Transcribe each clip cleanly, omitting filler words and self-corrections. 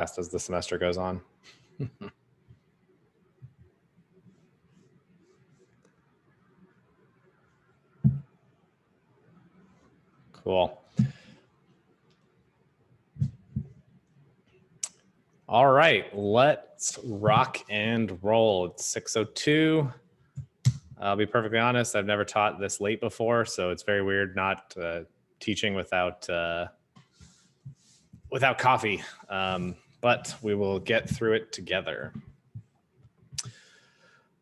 fast as the semester goes on. Cool. All right, let's rock and roll. It's 6:02. I'll be perfectly honest, I've never taught this late before, so it's very weird not teaching without coffee, but we will get through it together.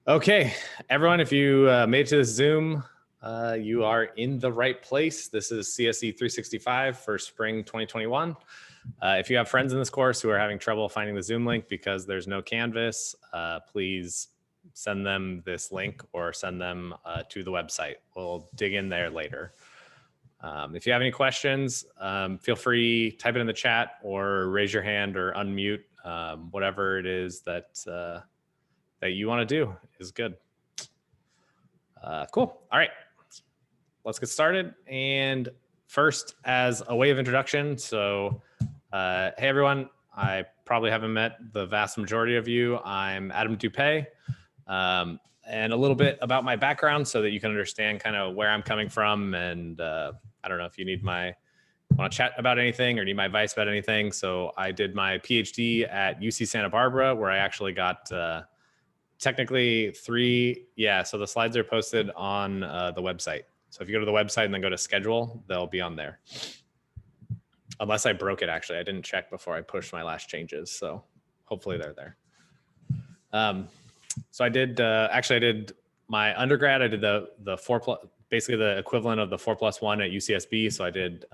Okay, everyone, if you made it to this Zoom, you are in the right place. This is CSE 365 for spring 2021. If you have friends in this course who are having trouble finding the Zoom link because there's no Canvas, please send them this link or send them to the website. We'll dig in there later. If you have any questions, feel free, type it in the chat or raise your hand or unmute, whatever it is that you want to do is good. Cool. All right, let's get started. And first, as a way of introduction, so hey everyone, I probably haven't met the vast majority of you. I'm Adam Dupay, and a little bit about my background so that you can understand kind of where I'm coming from. And I don't know if you want to chat about anything or need my advice about anything. So I did my PhD at UC Santa Barbara, where I actually got technically so the slides are posted on the website. So if you go to the website and then go to schedule, they'll be on there. Unless I broke it, actually. I didn't check before I pushed my last changes. So hopefully they're there. So I did my undergrad. I did the 4+, basically the equivalent of the 4+1 at UCSB. So I did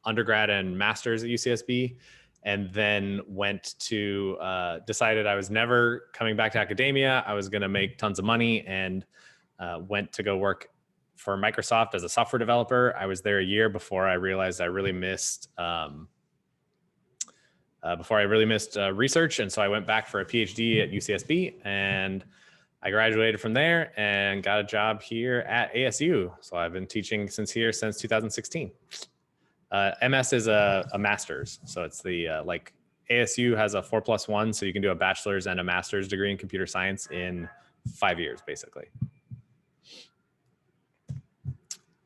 undergrad and master's at UCSB, and then went to, decided I was never coming back to academia. I was going to make tons of money, and went to go work for Microsoft as a software developer. I was there a year before I realized I really missed research. And so I went back for a PhD at UCSB, and I graduated from there and got a job here at ASU. So I've been teaching since 2016. MS is a master's. So it's the, like ASU has a 4+1. So you can do a bachelor's and a master's degree in computer science in 5 years, basically.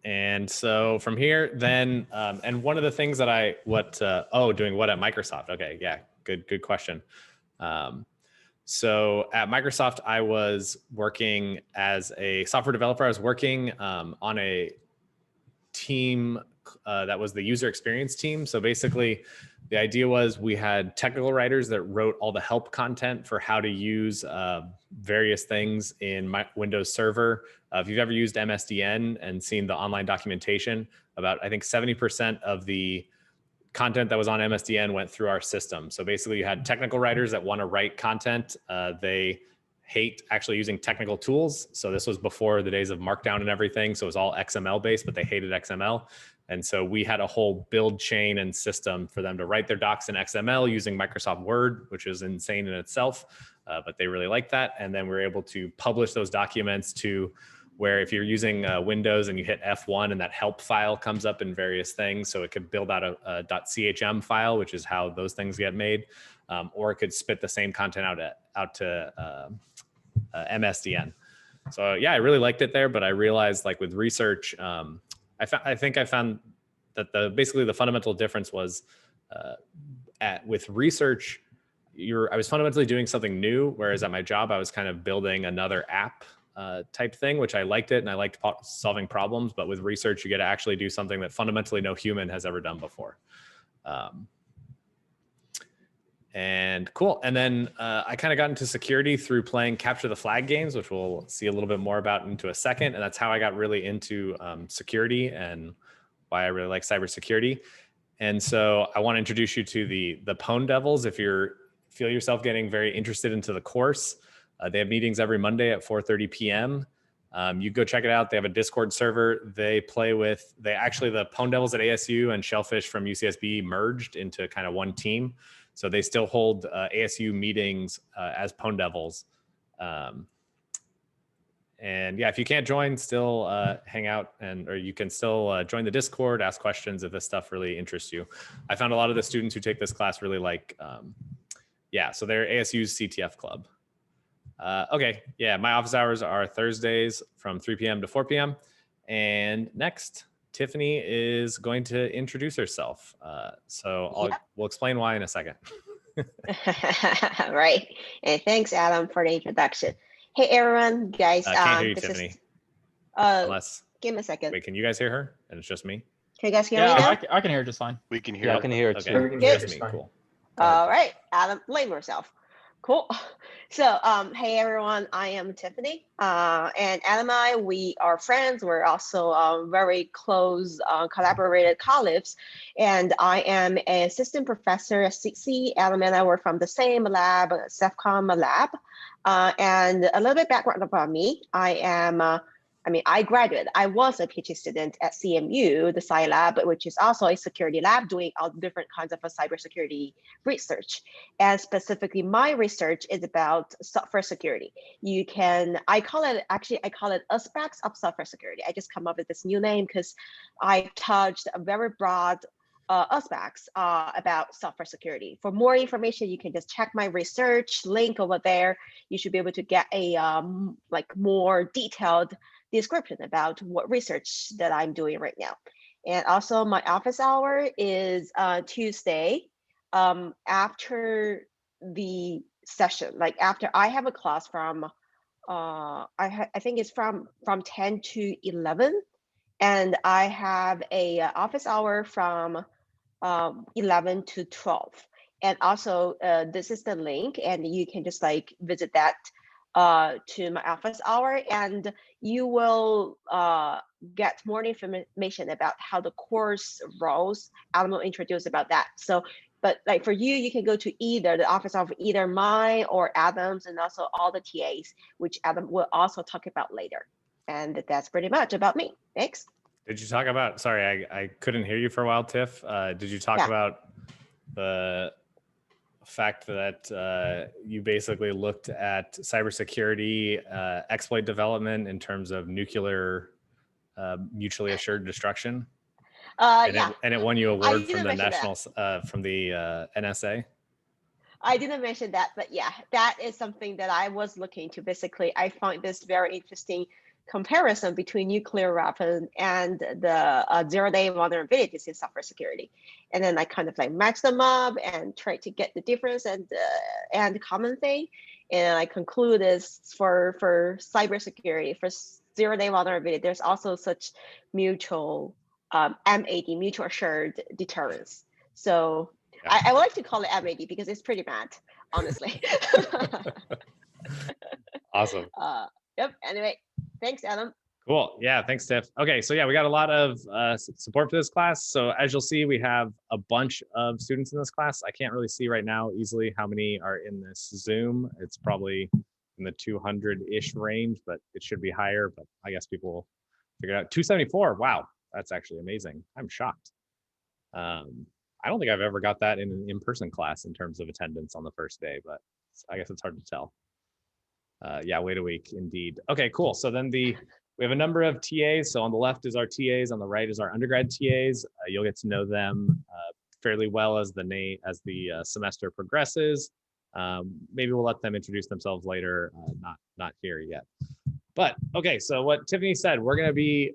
And so from here, then, and one of the things that doing what at Microsoft? Okay, yeah, good question. So at Microsoft, I was working as a software developer. I was working on a team that was the user experience team. So basically, the idea was we had technical writers that wrote all the help content for how to use various things in Windows Server. If you've ever used MSDN and seen the online documentation, about I think 70% of the content that was on MSDN went through our system. So basically you had technical writers that want to write content. They hate actually using technical tools. So this was before the days of Markdown and everything. So it was all XML based, but they hated XML. And so we had a whole build chain and system for them to write their docs in XML using Microsoft Word, which is insane in itself, but they really liked that. And then we were able to publish those documents to where if you're using Windows and you hit F1 and that help file comes up in various things. So it could build out a .chm file, which is how those things get made, or it could spit the same content out to MSDN. So yeah, I really liked it there, but I realized like with research, I think I found that basically the fundamental difference was with research, I was fundamentally doing something new, whereas at my job, I was kind of building another app type thing, which I liked it, and I liked solving problems. But with research, you get to actually do something that fundamentally no human has ever done before. And cool. And then I kind of got into security through playing capture the flag games, which we'll see a little bit more about into a second. And that's how I got really into security and why I really like cybersecurity. And so I want to introduce you to the Pwn Devils. If you feel yourself getting very interested into the course, they have meetings every Monday at 4:30 p.m. You go check it out. They have a Discord server. The Pwn Devils at ASU and Shellfish from UCSB merged into kind of one team. So they still hold ASU meetings as Pwn Devils. And yeah, if you can't join, still hang out or you can still join the Discord, ask questions if this stuff really interests you. I found a lot of the students who take this class really like, so they're ASU's CTF club. Okay, yeah, my office hours are Thursdays from 3 p.m. to 4 p.m. And next, Tiffany is going to introduce herself. We'll explain why in a second. Right. And thanks, Adam, for the introduction. Hey, everyone, guys. Can't hear you, Tiffany. Give me a second. Wait, can you guys hear her? And it's just me? Can you guys hear me now? I can hear it just fine. We can hear I it. can hear it Okay, too. just me. Cool. All right, Adam, blame yourself. Cool. So, hey everyone, I am Tiffany, and Adam and I, we are friends. We're also very close, collaborated colleagues, and I am an assistant professor at CSE. Adam and I were from the same lab, CEFCOM lab, and a little bit background about me. I graduated. I was a PhD student at CMU, the Sci Lab, which is also a security lab doing all different kinds of cybersecurity research. And specifically, my research is about software security. I call it aspects of software security. I just come up with this new name because I touched a very broad aspects about software security. For more information, you can just check my research link over there. You should be able to get a more detailed description about what research that I'm doing right now. And also my office hour is Tuesday after the session, like after I have a class from I think it's from 10 to 11, and I have a office hour from 11 to 12. And also this is the link, and you can just visit that to my office hour, and you will get more information about how the course rolls. Adam will introduce about that. So, but for you can go to either the office of either mine or Adam's, and also all the TAs, which Adam will also talk about later. And that's pretty much about me. Thanks. Did you talk about, sorry, I couldn't hear you for a while, Tiff. Did you talk about the fact that you basically looked at cybersecurity exploit development in terms of nuclear mutually assured destruction? And it won you an award from the national from the NSA. I didn't mention that, but yeah, that is something that I was looking to. Basically, I find this very interesting comparison between nuclear weapon and the zero-day vulnerabilities in software security, and then I kind of match them up and try to get the difference and the common thing, and I conclude is for cybersecurity, for zero-day vulnerability, there's also such mutual MAD, mutual assured deterrence. So yeah. I would like to call it MAD because it's pretty bad, honestly. Awesome. Yep. Anyway, thanks, Adam. Cool. Yeah, thanks, Tiff. Okay, so yeah, we got a lot of support for this class. So as you'll see, we have a bunch of students in this class. I can't really see right now easily how many are in this Zoom. It's probably in the 200-ish range, but it should be higher. But I guess people will figure it out. 274. Wow, that's actually amazing. I'm shocked. I don't think I've ever got that in an in-person class in terms of attendance on the first day, but I guess it's hard to tell. Yeah, wait a week, indeed. Okay, cool. So then we have a number of TAs. So on the left is our TAs, on the right is our undergrad TAs. You'll get to know them fairly well as the semester progresses. Maybe we'll let them introduce themselves later. Not here yet. But okay, so what Tiffany said, we're going to be,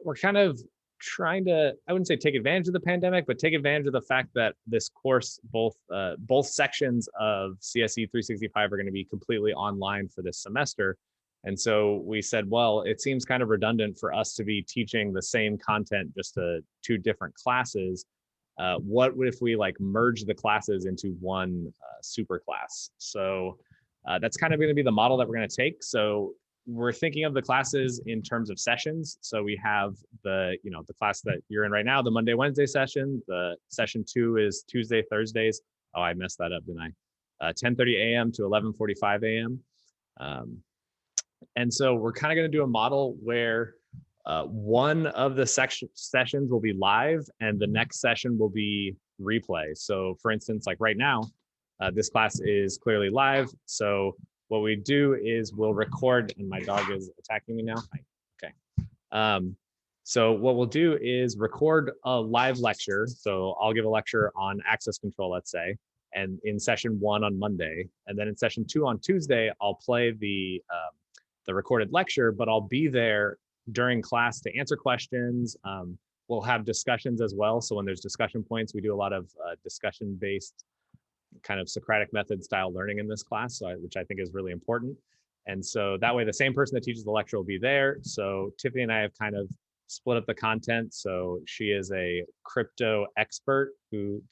we're kind of trying to, I wouldn't say take advantage of the pandemic, but take advantage of the fact that this course, both sections of CSE 365 are going to be completely online for this semester. And so we said, well, it seems kind of redundant for us to be teaching the same content just to two different classes. What if we merge the classes into one super class? So that's kind of going to be the model that we're going to take. So we're thinking of the classes in terms of sessions. So we have the class that you're in right now, the Monday, Wednesday session. The session 2 is Tuesday, Thursdays. Oh, I messed that up, didn't I? 10:30 a.m. to 11:45 a.m. And so we're kind of going to do a model where one of the sessions will be live and the next session will be replay. So for instance, right now, this class is clearly live. So what we do is we'll record, and my dog is attacking me now. Okay. So what we'll do is record a live lecture. So I'll give a lecture on access control, let's say, and in session 1 on Monday, and then in session 2 on Tuesday, I'll play the recorded lecture, but I'll be there during class to answer questions. We'll have discussions as well. So when there's discussion points, we do a lot of discussion-based kind of Socratic method style learning in this class, which I think is really important. And so that way the same person that teaches the lecture will be there. So Tiffany and I have kind of split up the content. So she is a crypto expert who,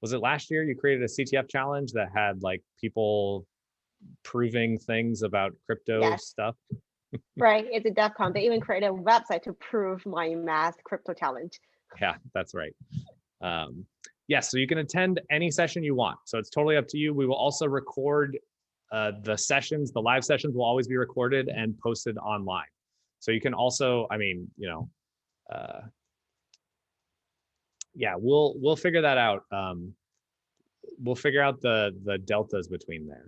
was it last year you created a CTF challenge that had like people proving things about crypto stuff? Right, it's a DevCon. They even created a website to prove my math crypto challenge. Yeah, that's right. Yes, so you can attend any session you want. So it's totally up to you. We will also record the sessions. The live sessions will always be recorded and posted online. So you can also, I mean, yeah, we'll figure that out. We'll figure out the deltas between there.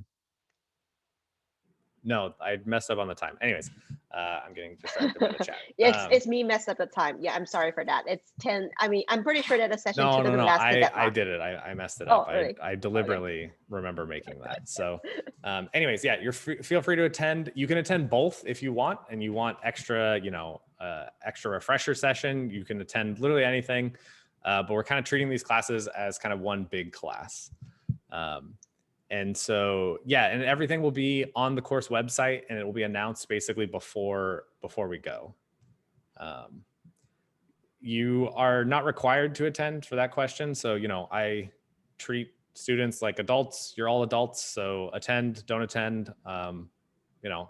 No, I messed up on the time. Anyways, I'm getting distracted by the chat. It's me messed up the time. Yeah, I'm sorry for that. It's 10. I mean, I'm pretty sure that a session 2 doesn't last that long. I did it. I messed it up. Oh, really? I deliberately remember making that. So anyways, yeah, feel free to attend. You can attend both if you want, and you want extra, extra refresher session. You can attend literally anything, but we're kind of treating these classes as kind of one big class. And so, yeah, and everything will be on the course website, and it will be announced basically before we go. You are not required to attend for that question. So, I treat students like adults. You're all adults, so attend, don't attend. I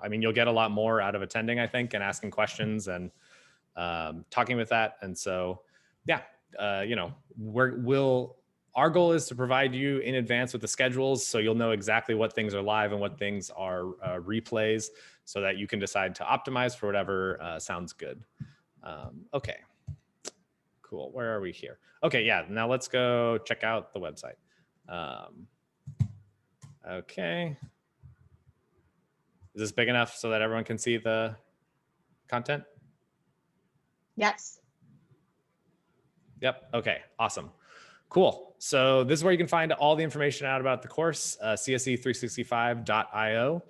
mean, you'll get a lot more out of attending, I think, and asking questions and talking with that. And so, yeah, our goal is to provide you in advance with the schedules, so you'll know exactly what things are live and what things are replays, so that you can decide to optimize for whatever sounds good. Okay, cool. Where are we here? Okay, yeah, now let's go check out the website. Okay. Is this big enough so that everyone can see the content? Yes. Yep, okay, awesome. Cool. So this is where you can find all the information out about the course. CSE365.io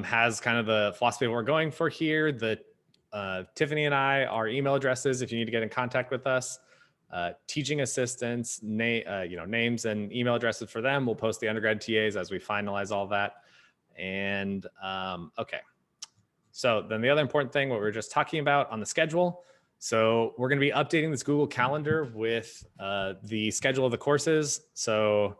has kind of the philosophy of what we're going for here. Tiffany and I, our email addresses, if you need to get in contact with us, teaching assistants, names and email addresses for them. We'll post the undergrad TAs as we finalize all that. And okay. So then the other important thing, what we were just talking about on the schedule. So we're going to be updating this Google Calendar with the schedule of the courses. So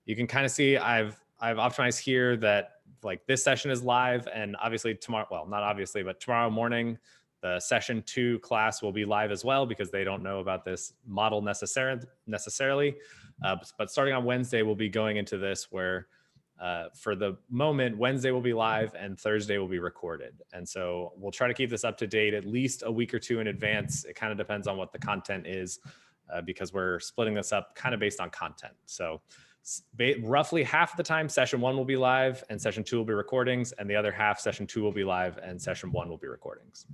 you can kind of see I've optimized here that like this session is live, and obviously tomorrow, well, not obviously, but tomorrow morning, the session 2 class will be live as well, because they don't know about this model necessarily. But starting on Wednesday, we'll be going into this where for the moment, Wednesday will be live and Thursday will be recorded. And so we'll try to keep this up to date at least a week or 2 in advance. It kind of depends on what the content is, because we're splitting this up kind of based on content. So roughly half the time, session 1 will be live and session 2 will be recordings, and the other half, session 2 will be live and session 1 will be recordings.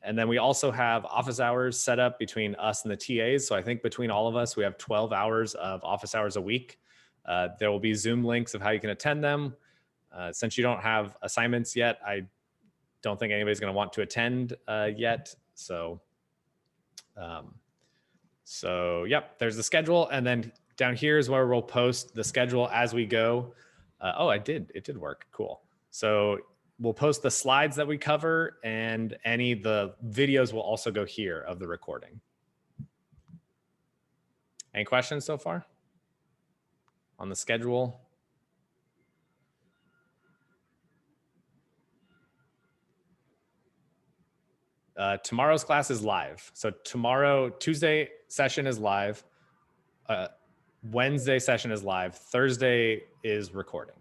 And then we also have office hours set up between us and the TAs. So I think between all of us, we have 12 hours of office hours a week. There will be Zoom links of how you can attend them. Since you don't have assignments yet, I don't think anybody's going to want to attend yet. So yep, there's the schedule. And then down here is where we'll post the schedule as we go. It did work. Cool. So we'll post the slides that we cover, and the videos will also go here of the recording. Any questions so far on the schedule? Tomorrow's class is live. So Tuesday session is live. Wednesday session is live. Thursday is recording.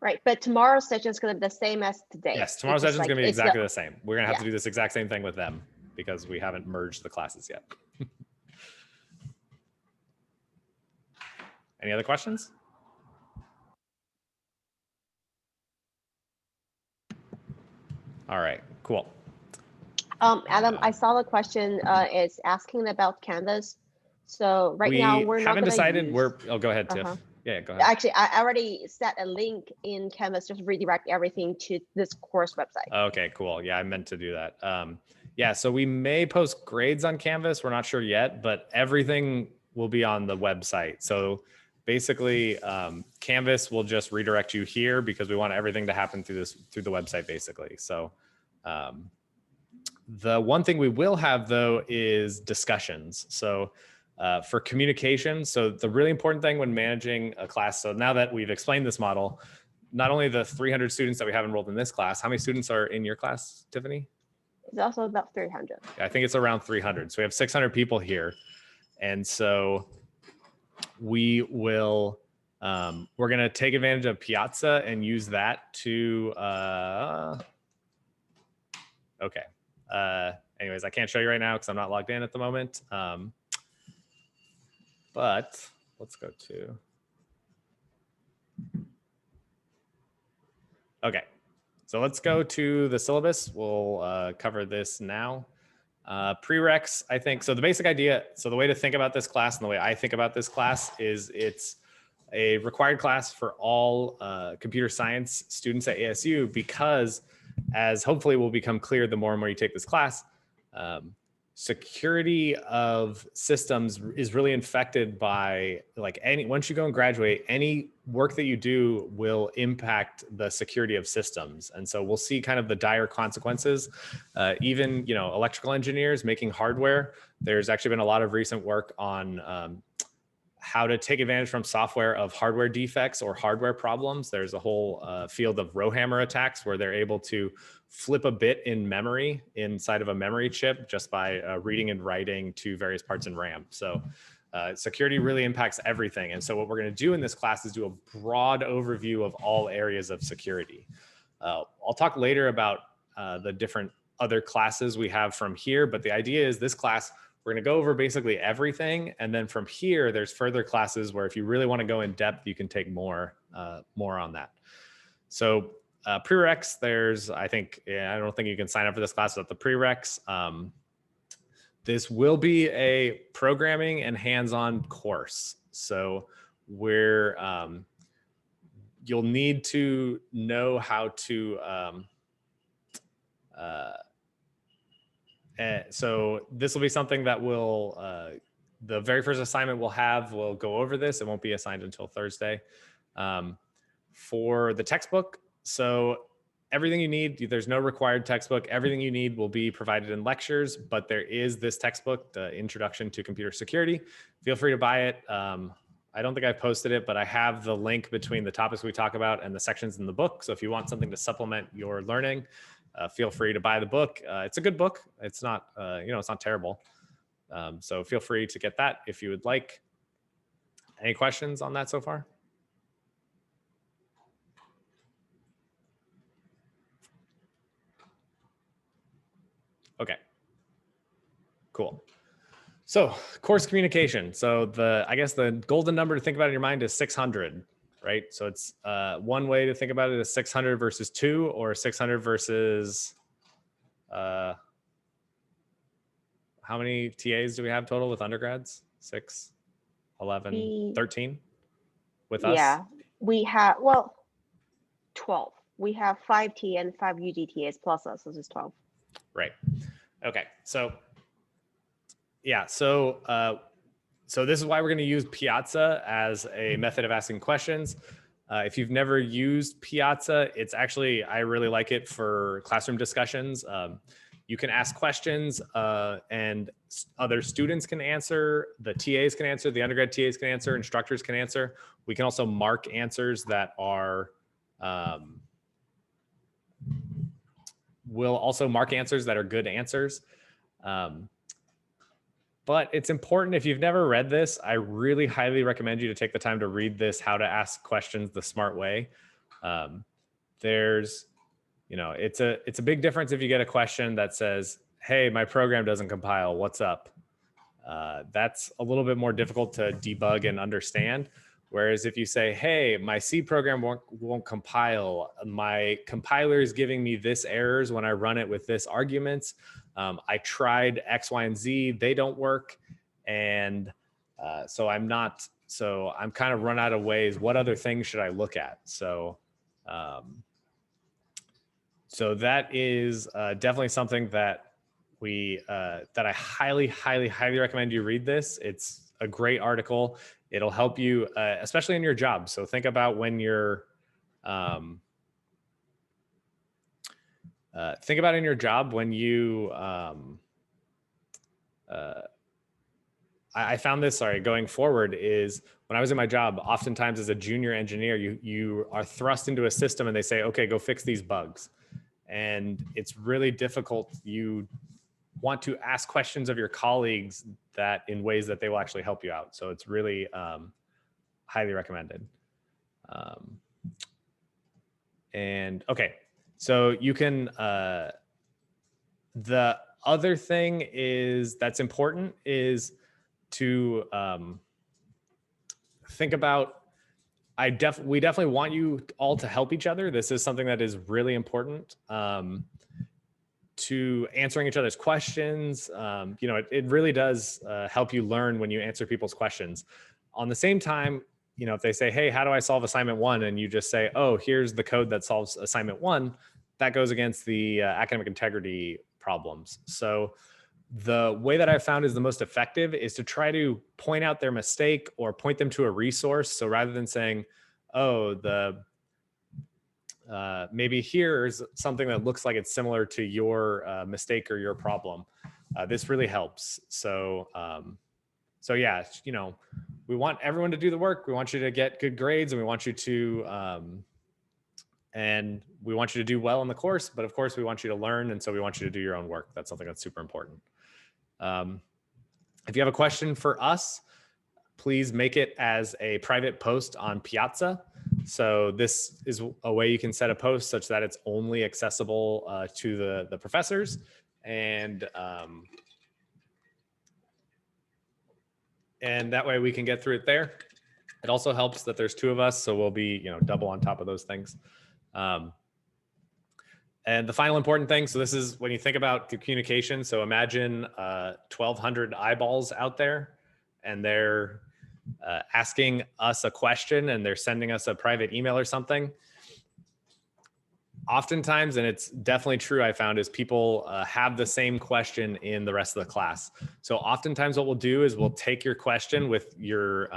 Right, but tomorrow's session is going to be the same as today. Yes, tomorrow's session is going to be exactly the same. We're going to have to do this exact same thing with them because we haven't merged the classes yet. Any other questions? All right, cool. Adam, I saw the question is asking about Canvas. So now we're not haven't going to decided. use. Oh, go ahead, Tiff. Uh-huh. Yeah, go ahead. Actually, I already set a link in Canvas, just redirect everything to this course website. Okay, cool. Yeah, I meant to do that. Yeah, so we may post grades on Canvas. We're not sure yet, but everything will be on the website. So basically, Canvas will just redirect you here because we want everything to happen through the website, basically. So the one thing we will have though is discussions. So for communication, so the really important thing when managing a class. So now that we've explained this model, not only the 300 students that we have enrolled in this class, how many students are in your class, Tiffany? It's also about 300. I think it's around 300. So we have 600 people here. And so we will, we're going to take advantage of Piazza and use that to, okay. Anyways, I can't show you right now because I'm not logged in at the moment. But let's go to, okay. So let's go to the syllabus. We'll cover this now. Prereqs, I think, so the basic idea, so the way to think about this class and the way I think about this class is it's a required class for all computer science students at ASU because, as hopefully will become clear the more and more you take this class, security of systems is really infected by once you go and graduate, any work that you do will impact the security of systems. And so we'll see kind of the dire consequences. Even, electrical engineers making hardware, there's actually been a lot of recent work on how to take advantage from software of hardware defects or hardware problems. There's a whole field of rowhammer attacks where they're able to flip a bit in memory inside of a memory chip just by reading and writing to various parts in RAM. So security really impacts everything. And so what we're going to do in this class is do a broad overview of all areas of security. I'll talk later about the different other classes we have from here, but the idea is this class, we're going to go over basically everything. And then from here, there's further classes where if you really want to go in depth, you can take more on that. So prereqs, there's, I don't think you can sign up for this class without the prereqs. This will be a programming and hands-on course. So you'll need to know how to, so this will be something that the very first assignment we'll go over this. It won't be assigned until Thursday. For the textbook, so everything you need, there's no required textbook. Everything you need will be provided in lectures, but there is this textbook, the Introduction to Computer Security. Feel free to buy it. I don't think I've posted it, but I have the link between the topics we talk about and the sections in the book. So if you want something to supplement your learning, feel free to buy the book. It's a good book. It's not, it's not terrible. So feel free to get that if you would like. Any questions on that so far? Okay, cool. So course communication. So I guess the golden number to think about in your mind is 600, right? So it's one way to think about it is 600 versus 2 or 600 versus, how many TAs do we have total with undergrads? 6, 11, 13 with us? Yeah, we have, 12. We have 5 TA and 5 UGTAs plus us, so this is 12. Right. Okay. So yeah. So this is why we're going to use Piazza as a method of asking questions. If you've never used Piazza, it's actually, I really like it for classroom discussions. You can ask questions and other students can answer, the TAs can answer, the undergrad TAs can answer, instructors can answer. We can also mark answers that are, we'll also mark answers that are good answers. But it's important, if you've never read this, I really highly recommend you to take the time to read this, How to Ask Questions the Smart Way. It's a big difference if you get a question that says, hey, my program doesn't compile, what's up? That's a little bit more difficult to debug and understand. Whereas if you say, hey, my C program won't compile, my compiler is giving me this errors when I run it with this arguments. I tried X, Y, and Z, they don't work. And so I'm kind of run out of ways. What other things should I look at? So that is definitely something that that I highly recommend you read this. It's a great article. It'll help you, especially in your job. So think about when you're, think about in your job when you, I found this, going forward is when I was in my job, oftentimes as a junior engineer, you are thrust into a system and they say, okay, go fix these bugs. And it's really difficult. You want to ask questions of your colleagues that in ways that they will actually help you out. So it's really highly recommended. And okay, so you can, the other thing is that's important is to think about, we definitely want you all to help each other. This is something that is really important. To answering each other's questions. It really does help you learn when you answer people's questions. On the same time, if they say, hey, how do I solve assignment 1? And you just say, oh, here's the code that solves assignment 1, that goes against the academic integrity problems. So the way that I've found is the most effective is to try to point out their mistake or point them to a resource. So rather than saying, oh, maybe here's something that looks like it's similar to your mistake or your problem. This really helps. So yeah, we want everyone to do the work. We want you to get good grades, and we want you to do well in the course. But of course, we want you to learn, and so we want you to do your own work. That's something that's super important. If you have a question for us, please make it as a private post on Piazza. So this is a way you can set a post such that it's only accessible to the professors, and that way we can get through it there. It also helps that there's 2 of us, so we'll be double on top of those things. And the final important thing, so this is when you think about communication. So imagine 1,200 eyeballs out there, and they're asking us a question, and they're sending us a private email or something. Oftentimes, and it's definitely true, I found, is people have the same question in the rest of the class. So oftentimes what we'll do is we'll take your question with your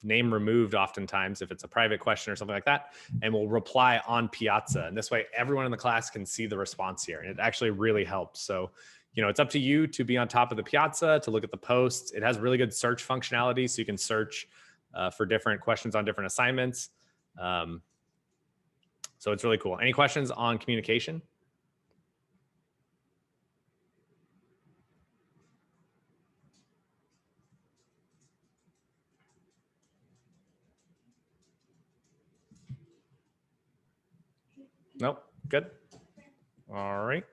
name removed, oftentimes if it's a private question or something like that, and we'll reply on Piazza. And this way everyone in the class can see the response here. And it actually really helps. So it's up to you to be on top of the Piazza, to look at the posts. It has really good search functionality, so you can search for different questions on different assignments. So it's really cool. Any questions on communication? Nope, good. All right.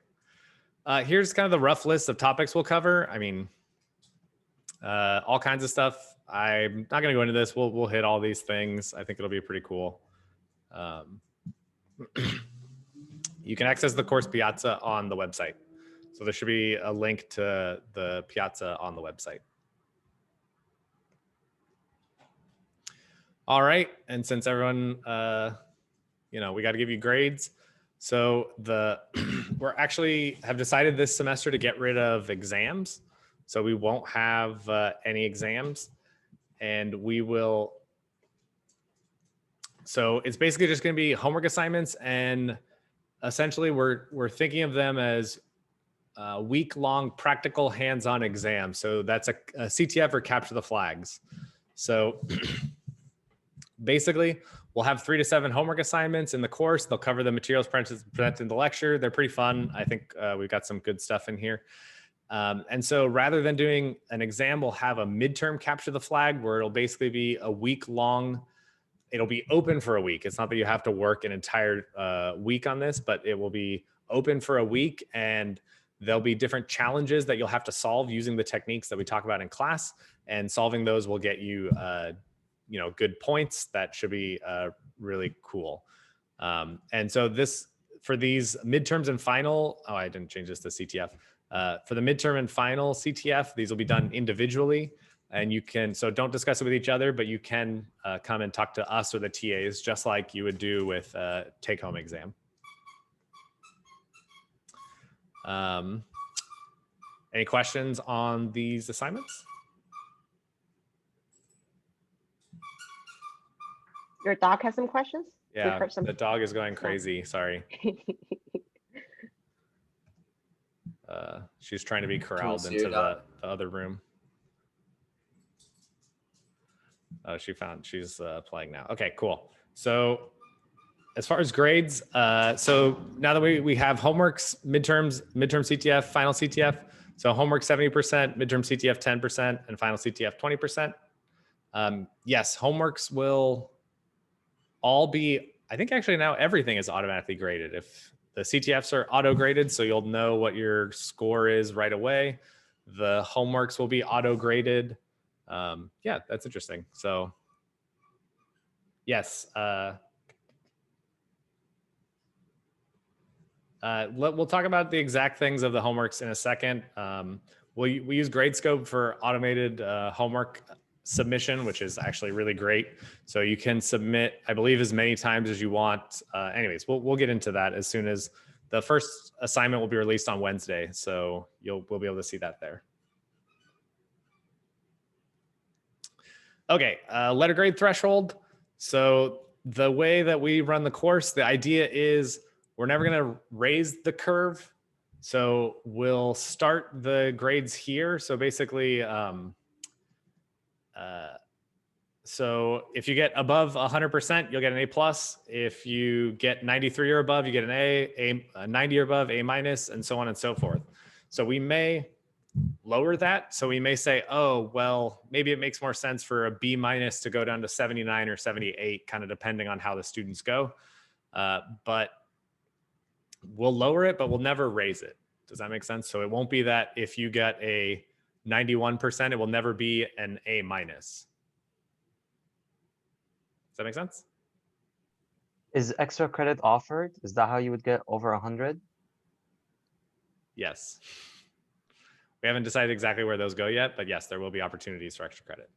Here's kind of the rough list of topics we'll cover. I mean, all kinds of stuff. I'm not going to go into this. We'll hit all these things. I think it'll be pretty cool. You can access the course Piazza on the website. So there should be a link to the Piazza on the website. All right. And since everyone, we got to give you grades. So we're actually have decided this semester to get rid of exams. So we won't have any exams, and we will. So it's basically just going to be homework assignments, and essentially we're thinking of them as week-long practical hands-on exams. So that's a CTF, or capture the flags. So basically, we'll have 3 to 7 homework assignments in the course. They'll cover the materials presented in the lecture. They're pretty fun. I think we've got some good stuff in here. And so rather than doing an exam, we'll have a midterm capture the flag, where it'll basically be a week-long. It'll be open for a week. It's not that you have to work an entire week on this, but it will be open for a week, and there'll be different challenges that you'll have to solve using the techniques that we talk about in class, and solving those will get you good points. That should be really cool. And so for these midterms and final, oh, I didn't change this to CTF. For the midterm and final CTF, these will be done individually. And you can, so don't discuss it with each other, but you can come and talk to us or the TAs, just like you would do with a take-home exam. Any questions on these assignments? Your dog has some questions? Yeah, the dog is going crazy. Sorry. She's trying to be corralled into the other room. Oh, she's playing now. Okay, cool. So as far as grades, so now that we have homeworks, midterm CTF, final CTF. So homework 70%, midterm CTF 10%, and final CTF 20%. Yes, homeworks will all be, I think actually now everything is automatically graded. If the CTFs are auto graded, so you'll know what your score is right away. The homeworks will be auto graded. Yeah, that's interesting. So yes, we'll talk about the exact things of the homeworks in a second. We use Gradescope for automated homework submission, which is actually really great. So you can submit, I believe, as many times as you want. Anyways, we'll get into that as soon as the first assignment will be released on Wednesday. So we'll be able to see that there. Okay, letter grade threshold. So the way that we run the course, the idea is we're never going to raise the curve. So we'll start the grades here. So basically, so if you get above 100%, you'll get an A+. If you get 93 or above, you get an A, 90 or above, A-, and so on and so forth. So we may lower that. So we may say, oh, well, maybe it makes more sense for a B- to go down to 79 or 78, kind of depending on how the students go. But we'll lower it, but we'll never raise it. Does that make sense? So it won't be that if you get a 91%, it will never be an A-. Does that make sense? Is extra credit offered? Is that how you would get over 100? Yes. We haven't decided exactly where those go yet, but yes, there will be opportunities for extra credit.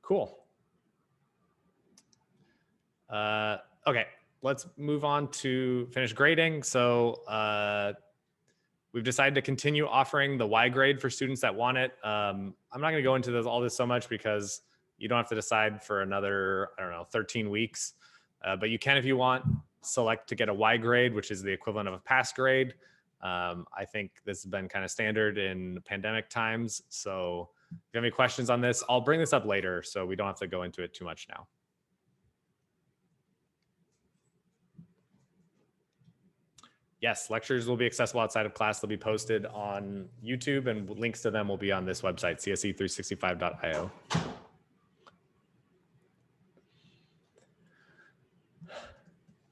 Cool. Okay, let's move on to finish grading. So we've decided to continue offering the Y grade for students that want it. I'm not going to go into all this so much because you don't have to decide for another, 13 weeks. But you can, if you want, select to get a Y grade, which is the equivalent of a pass grade. I think this has been kind of standard in pandemic times. So if you have any questions on this, I'll bring this up later so we don't have to go into it too much now. Yes, lectures will be accessible outside of class. They'll be posted on YouTube, and links to them will be on this website, CSE365.io.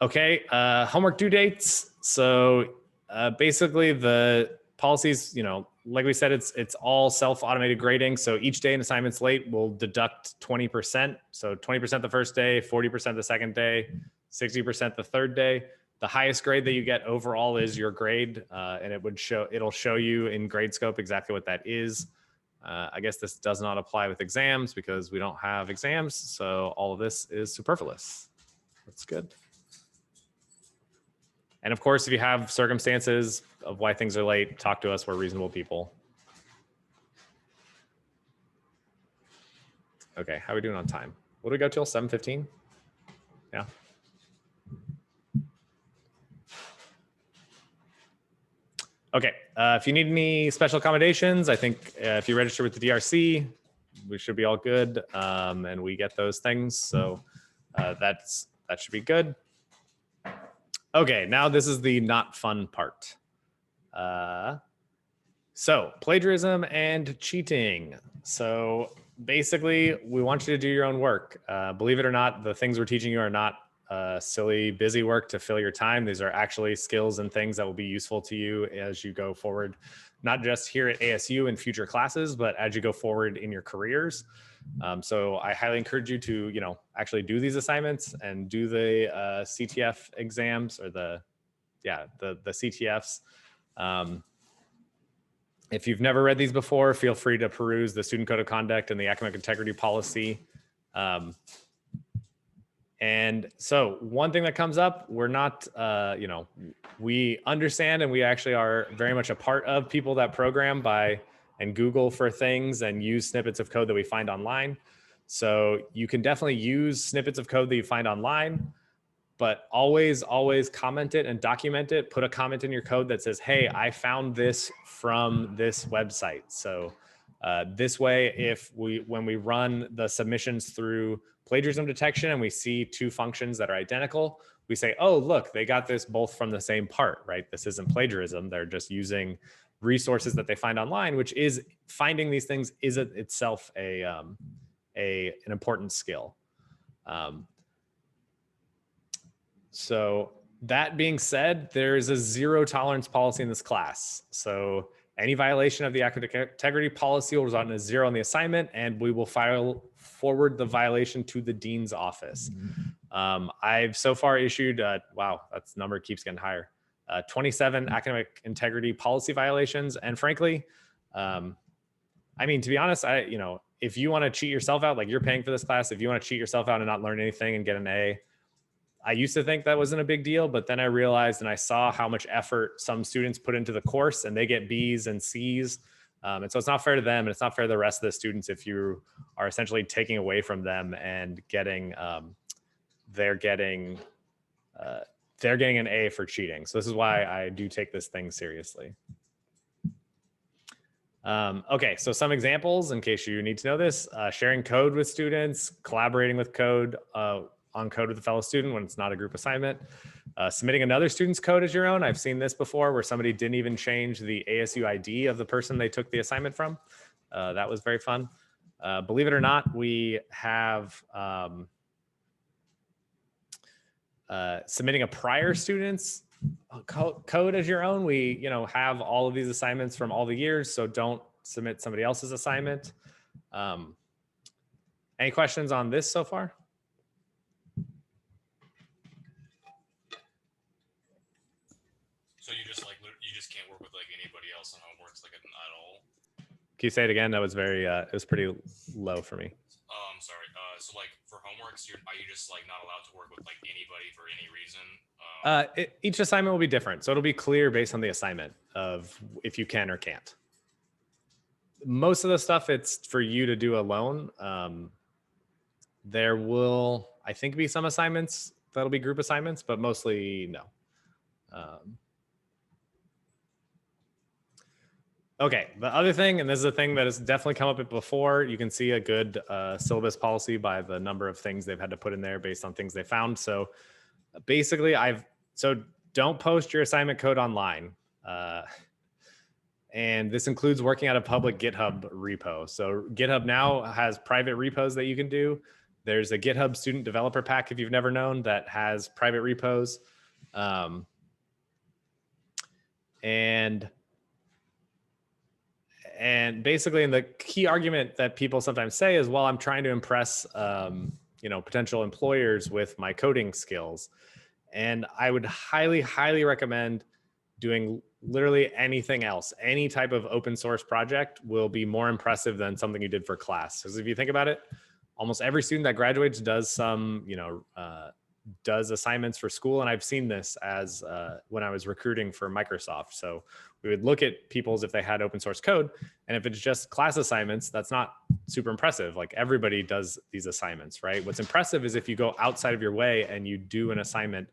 Okay, homework due dates. So basically the policies, like we said, it's all self-automated grading. So each day an assignment's late, we'll deduct 20%. So 20% the first day, 40% the second day, 60% the third day. The highest grade that you get overall is your grade, and it'll show you in Gradescope exactly what that is. I guess this does not apply with exams because we don't have exams, so all of this is superfluous. That's good. And of course, if you have circumstances of why things are late, talk to us. We're reasonable people. Okay, how are we doing on time? What do we go till? 7:15? Yeah. Okay, if you need any special accommodations, I think if you register with the DRC, we should be all good, and we get those things. So that should be good. Okay, now this is the not fun part. So plagiarism and cheating. So basically, we want you to do your own work. Believe it or not, the things we're teaching you are not silly, busy work to fill your time. These are actually skills and things that will be useful to you as you go forward not just here at ASU in future classes, but as you go forward in your careers. So I highly encourage you to, actually do these assignments and do the CTF exams, or the CTFs. If you've never read these before, feel free to peruse the Student Code of Conduct and the Academic Integrity Policy. And so one thing that comes up, we're not, we understand, and we actually are very much a part of people that program by and Google for things and use snippets of code that we find online. So you can definitely use snippets of code that you find online, but always comment it and document it. Put a comment in your code that says, hey, I found this from this website. So this way, when we run the submissions through plagiarism detection and we see two functions that are identical, we say, oh, look, they got this both from the same part, right? This isn't plagiarism. They're just using resources that they find online, which is, finding these things is itself an important skill. So that being said, there is a zero tolerance policy in this class. So any violation of the academic integrity policy will result in a 0 on the assignment, and we will forward the violation to the dean's office. I've so far issued, wow, that number keeps getting higher, 27 academic integrity policy violations. And frankly, to be honest, if you want to cheat yourself out, like you're paying for this class, if you want to cheat yourself out and not learn anything and get an A, I used to think that wasn't a big deal, but then I realized and I saw how much effort some students put into the course, and they get B's and C's. And so it's not fair to them, and it's not fair to the rest of the students if you are essentially taking away from them and they're getting an A for cheating. So this is why I do take this thing seriously. Okay, so some examples in case you need to know this: sharing code with students, collaborating with code on code with a fellow student when it's not a group assignment, submitting another student's code as your own. I've seen this before where somebody didn't even change the ASU ID of the person they took the assignment from. That was very fun. Believe it or not, we have submitting a prior student's code as your own. We have all of these assignments from all the years, so don't submit somebody else's assignment. Any questions on this so far? So you just can't work with like anybody else on homeworks like at all? Can you say it again? That was very, it was pretty low for me. Sorry. So like for homeworks, are you just like not allowed to work with like anybody for any reason? Each assignment will be different. So it'll be clear based on the assignment of if you can or can't. Most of the stuff it's for you to do alone. There will, I think, be some assignments that'll be group assignments, but mostly no. Okay, the other thing, and this is a thing that has definitely come up before, you can see a good syllabus policy by the number of things they've had to put in there based on things they found. So basically, so don't post your assignment code online. And this includes working at a public GitHub repo. So GitHub now has private repos that you can do. There's a GitHub student developer pack, if you've never known, that has private repos. And basically, and the key argument that people sometimes say is, well, I'm trying to impress, potential employers with my coding skills. And I would highly, highly recommend doing literally anything else. Any type of open source project will be more impressive than something you did for class. Because if you think about it, almost every student that graduates does some, does assignments for school. And I've seen this as when I was recruiting for Microsoft. So we would look at people's if they had open source code. And if it's just class assignments, that's not super impressive. Like everybody does these assignments, right? What's impressive is if you go outside of your way and you do an assignment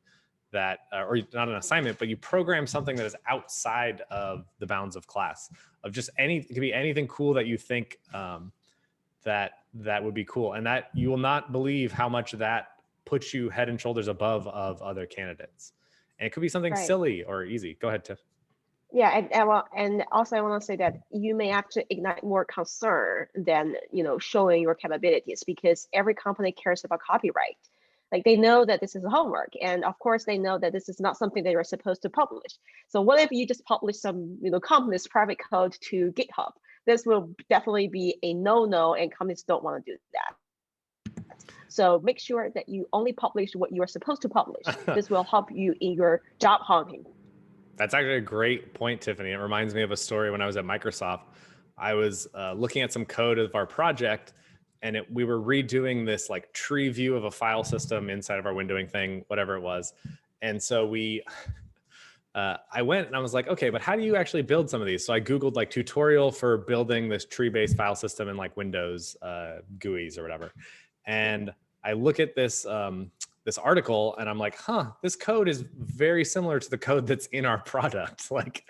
that, or not an assignment, but you program something that is outside of the bounds of class, of just it could be anything cool that you think that would be cool. And that you will not believe how much that puts you head and shoulders above of other candidates. And it could be something silly or easy. Go ahead, Tiff. Yeah, and also I want to say that you may actually ignite more concern than showing your capabilities, because every company cares about copyright. Like they know that this is a homework, and of course they know that this is not something that you're supposed to publish. So what if you just publish some, company's private code to GitHub? This will definitely be a no-no, and companies don't want to do that. So make sure that you only publish what you are supposed to publish. This will help you in your job hunting. That's actually a great point, Tiffany. It reminds me of a story when I was at Microsoft. I was looking at some code of our project, and we were redoing this like tree view of a file system inside of our windowing thing, whatever it was. And so I went and I was like, okay, but how do you actually build some of these? So I Googled like tutorial for building this tree-based file system in like Windows GUIs or whatever. And I look at this this article and I'm like, this code is very similar to the code that's in our product. Like,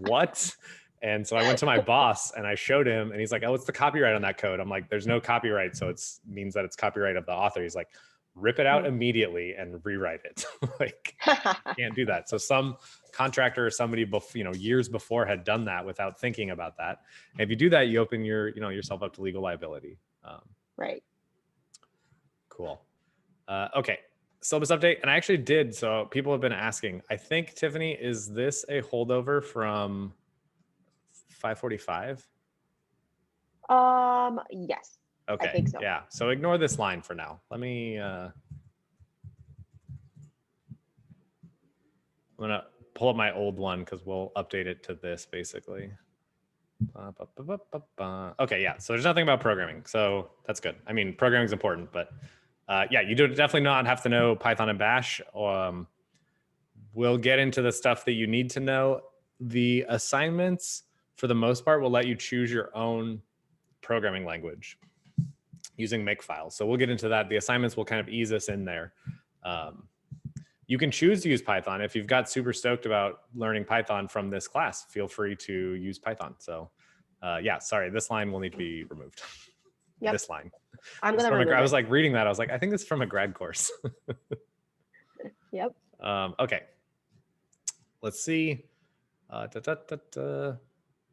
what? And so I went to my boss and I showed him, and he's like, oh, what's the copyright on that code? I'm like, there's no copyright. So it means that it's copyright of the author. He's like, rip it out immediately and rewrite it. Like, can't do that. So some contractor or somebody, years before had done that without thinking about that. And if you do that, you open yourself up to legal liability. Right. Cool. Okay. Syllabus update. And I actually did. So people have been asking, I think, Tiffany, is this a holdover from 545? Yes. Okay. I think so. Yeah. So ignore this line for now. Let me, I'm going to pull up my old one because we'll update it to this basically. Okay. Yeah. So there's nothing about programming. So that's good. I mean, programming is important, but yeah, you do definitely not have to know Python and Bash. We'll get into the stuff that you need to know. The assignments, for the most part, will let you choose your own programming language using Makefile. So we'll get into that. The assignments will kind of ease us in there. You can choose to use Python. If you've got super stoked about learning Python from this class, feel free to use Python. So yeah, sorry, this line will need to be removed. Yep. This line. I'm gonna remove I was it. like reading that. I was like, I think this is from a grad course. Yep. Okay. Let's see.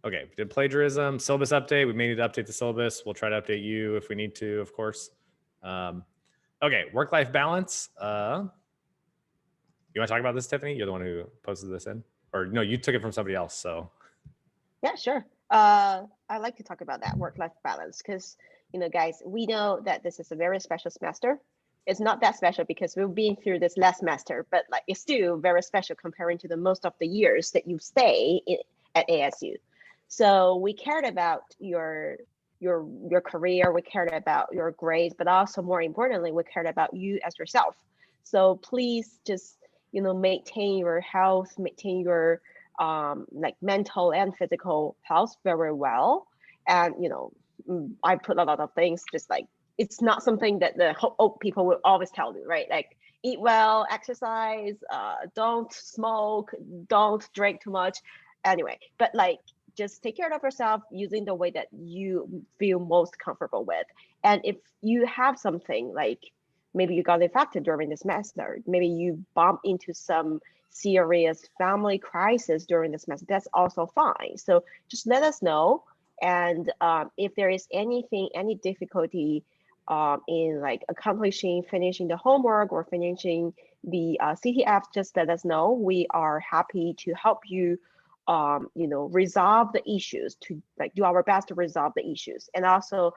Okay, we did plagiarism, syllabus update. We may need to update the syllabus. We'll try to update you if we need to, of course. Okay, work-life balance. You want to talk about this, Tiffany? You're the one who posted this in? Or no, you took it from somebody else, so. Yeah, sure. I like to talk about that work-life balance because, guys, we know that this is a very special semester. It's not that special because we've been through this last semester, but like it's still very special comparing to the most of the years that you stay at ASU. So we cared about your career, we cared about your grades, but also more importantly, we cared about you as yourself. So please just maintain your health, maintain your like mental and physical health very well. And I put a lot of things, just like it's not something that the old people will always tell you, right? Like eat well, exercise, don't smoke, don't drink too much. Anyway, but like just take care of yourself using the way that you feel most comfortable with. And if you have something like maybe you got infected during this semester, maybe you bump into some serious family crisis during this semester, that's also fine. So just let us know. And if there is any difficulty in like finishing the homework or finishing the CTF, just let us know. We are happy to help you resolve the issues, to like do our best to resolve the issues. And also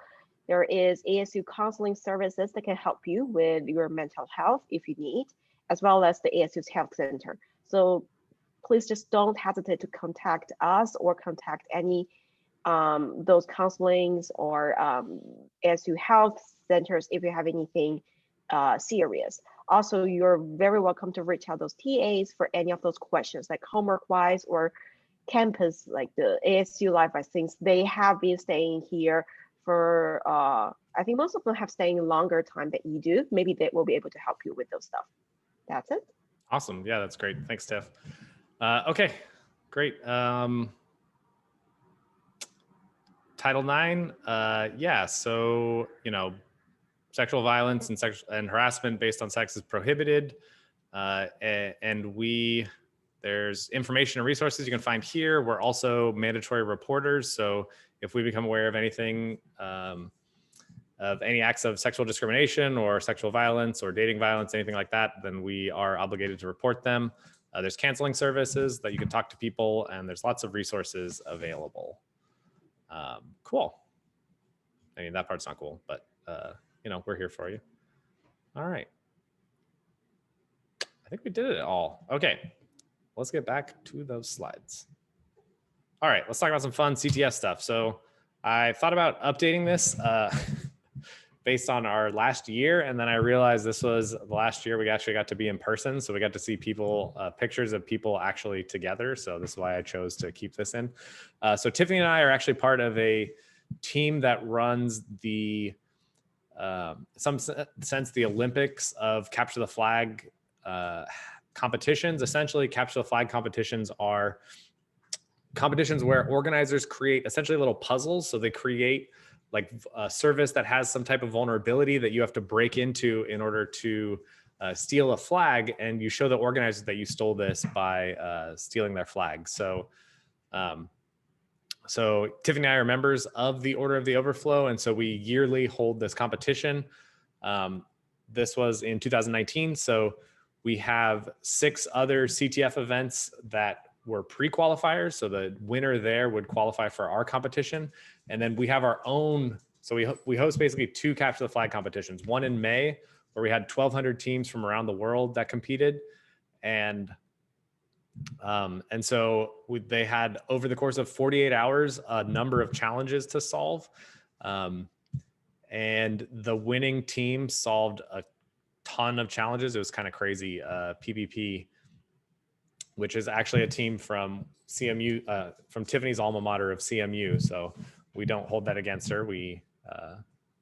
there is ASU counseling services that can help you with your mental health if you need, as well as the ASU's Health Center. So please just don't hesitate to contact us or contact any those counselings or ASU Health Centers if you have anything serious. Also, you're very welcome to reach out those TAs for any of those questions, like homework-wise or campus, like the ASU Life. I think they have been staying here for, I think most of them have staying longer time than you do. Maybe they will be able to help you with those stuff. That's it. Awesome. Yeah, that's great. Thanks, Tiff. Okay, great. Title IX, yeah, so, sexual violence and harassment based on sex is prohibited. And there's information and resources you can find here. We're also mandatory reporters. So if we become aware of anything of any acts of sexual discrimination or sexual violence or dating violence, anything like that, then we are obligated to report them. There's canceling services that you can talk to people, and there's lots of resources available. Cool. I mean, that part's not cool, but you know, we're here for you. All right. I think we did it all. Okay, let's get back to those slides. All right, let's talk about some fun CTF stuff. So I thought about updating this based on our last year, and then I realized this was the last year we actually got to be in person, so we got to see people, pictures of people actually together. So this is why I chose to keep this in. So Tiffany and I are actually part of a team that runs the, some sense, the Olympics of capture the flag competitions. Essentially, capture the flag competitions are competitions where organizers create essentially little puzzles. So they create like a service that has some type of vulnerability that you have to break into in order to steal a flag, and you show the organizers that you stole this by stealing their flag. So so Tiffany and I are members of the Order of the Overflow, and so we yearly hold this competition. This was in 2019, so we have 6 other CTF events that were pre-qualifiers. So the winner there would qualify for our competition. And then we have our own, so we host basically 2 capture the flag competitions, one in May where we had 1,200 teams from around the world that competed. And so they had, over the course of 48 hours, a number of challenges to solve. And the winning team solved a ton of challenges. It was kind of crazy. PvP, which is actually a team from CMU, from Tiffany's alma mater of CMU. So we don't hold that against her. We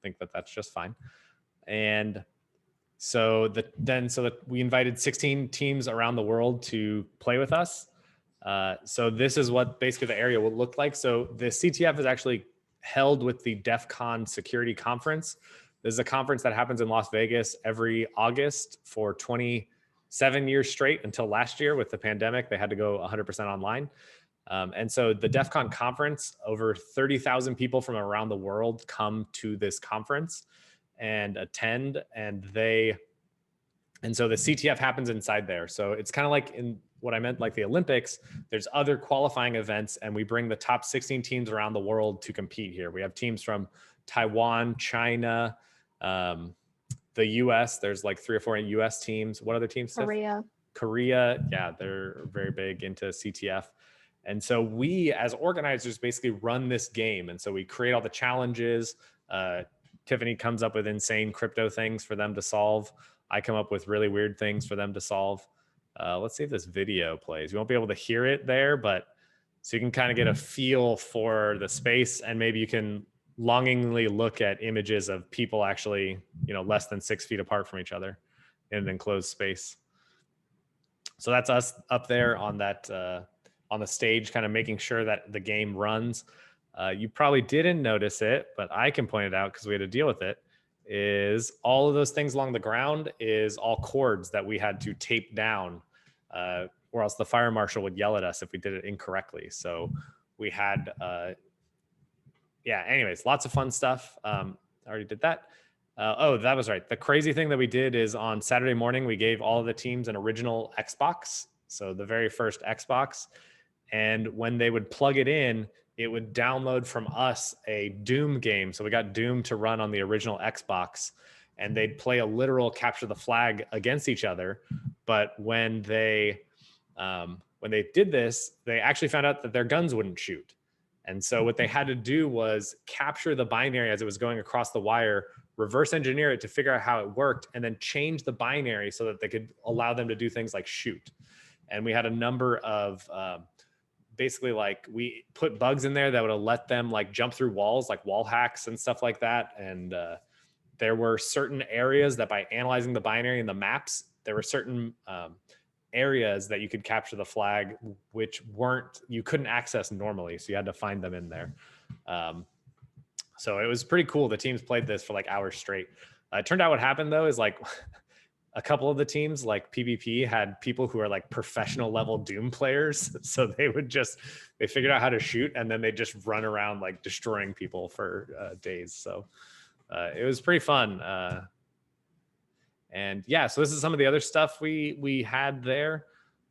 think that that's just fine. And so we invited 16 teams around the world to play with us. So this is what basically the area will look like. So the CTF is actually held with the DEF CON security conference. This is a conference that happens in Las Vegas every August for 27 years straight until last year with the pandemic. They had to go 100% online. And so the DEF CON conference, over 30,000 people from around the world come to this conference and attend, and so the CTF happens inside there. So it's kind of like in what I meant, like the Olympics, there's other qualifying events, and we bring the top 16 teams around the world to compete here. We have teams from Taiwan, China, the US, there's like 3 or 4 US teams. What other teams? Korea. Yeah, they're very big into CTF. And so we as organizers basically run this game. And so we create all the challenges. Tiffany comes up with insane crypto things for them to solve. I come up with really weird things for them to solve. Let's see if this video plays. You won't be able to hear it there, but so you can kind of get a feel for the space, and maybe you can longingly look at images of people actually, you know, less than 6 feet apart from each other in an enclosed space. So that's us up there on that, on the stage, kind of making sure that the game runs. You probably didn't notice it, but I can point it out because we had to deal with it, is all of those things along the ground is all cords that we had to tape down, or else the fire marshal would yell at us if we did it incorrectly. So we had, yeah, anyways, lots of fun stuff. I already did that. Oh, that was right. The crazy thing that we did is on Saturday morning, we gave all of the teams an original Xbox. So the very first Xbox. And when they would plug it in, it would download from us a Doom game. So we got Doom to run on the original Xbox, and they'd play a literal capture the flag against each other. But when they did this, they actually found out that their guns wouldn't shoot. And so what they had to do was capture the binary as it was going across the wire, reverse engineer it to figure out how it worked, and then change the binary so that they could allow them to do things like shoot. And we had a number of, basically, like, we put bugs in there that would have let them like jump through walls, like wall hacks and stuff like that. And there were certain areas that by analyzing the binary and the maps, there were certain areas that you could capture the flag, which you couldn't access normally. So you had to find them in there. So it was pretty cool. The teams played this for like hours straight. It turned out what happened though is like a couple of the teams, like PvP, had people who are like professional level Doom players. So they figured out how to shoot, and then they just run around like destroying people for days. So it was pretty fun. And yeah, so this is some of the other stuff we had there.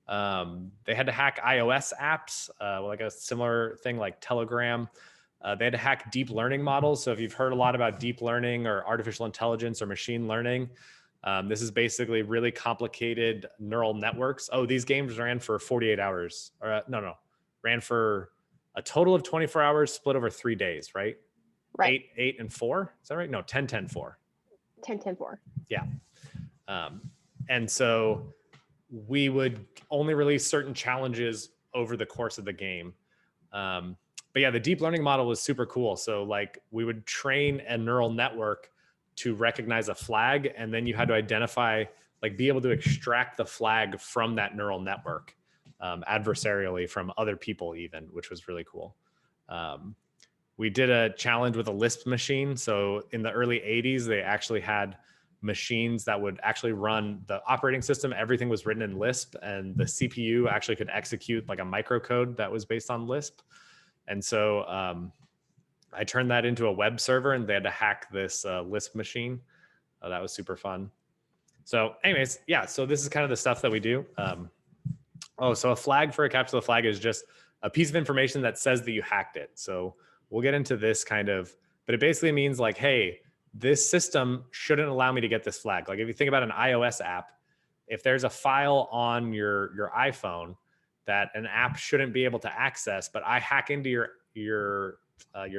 They had to hack iOS apps, like a similar thing like Telegram. They had to hack deep learning models. So if you've heard a lot about deep learning or artificial intelligence or machine learning, this is basically really complicated neural networks. Oh, these games ran for 48 hours. Or ran for a total of 24 hours split over 3 days, right? Right. 8 and 4. Is that right? No, 10, 10, 4. 10, 10, 4. Yeah. And so we would only release certain challenges over the course of the game. But yeah, the deep learning model was super cool. So like we would train a neural network to recognize a flag, and then you had to identify, like be able to extract the flag from that neural network adversarially from other people even, which was really cool. We did a challenge with a Lisp machine. So in the early 80s, they actually had machines that would actually run the operating system. Everything was written in Lisp, and the CPU actually could execute like a microcode that was based on Lisp. And so I turned that into a web server, and they had to hack this Lisp machine. That was super fun. So anyways, yeah, so this is kind of the stuff that we do. So a flag for a captcha flag is just a piece of information that says that you hacked it. So we'll get into this kind of, but it basically means like, hey, this system shouldn't allow me to get this flag. Like if you think about an iOS app, if there's a file on your iPhone that an app shouldn't be able to access, but I hack into your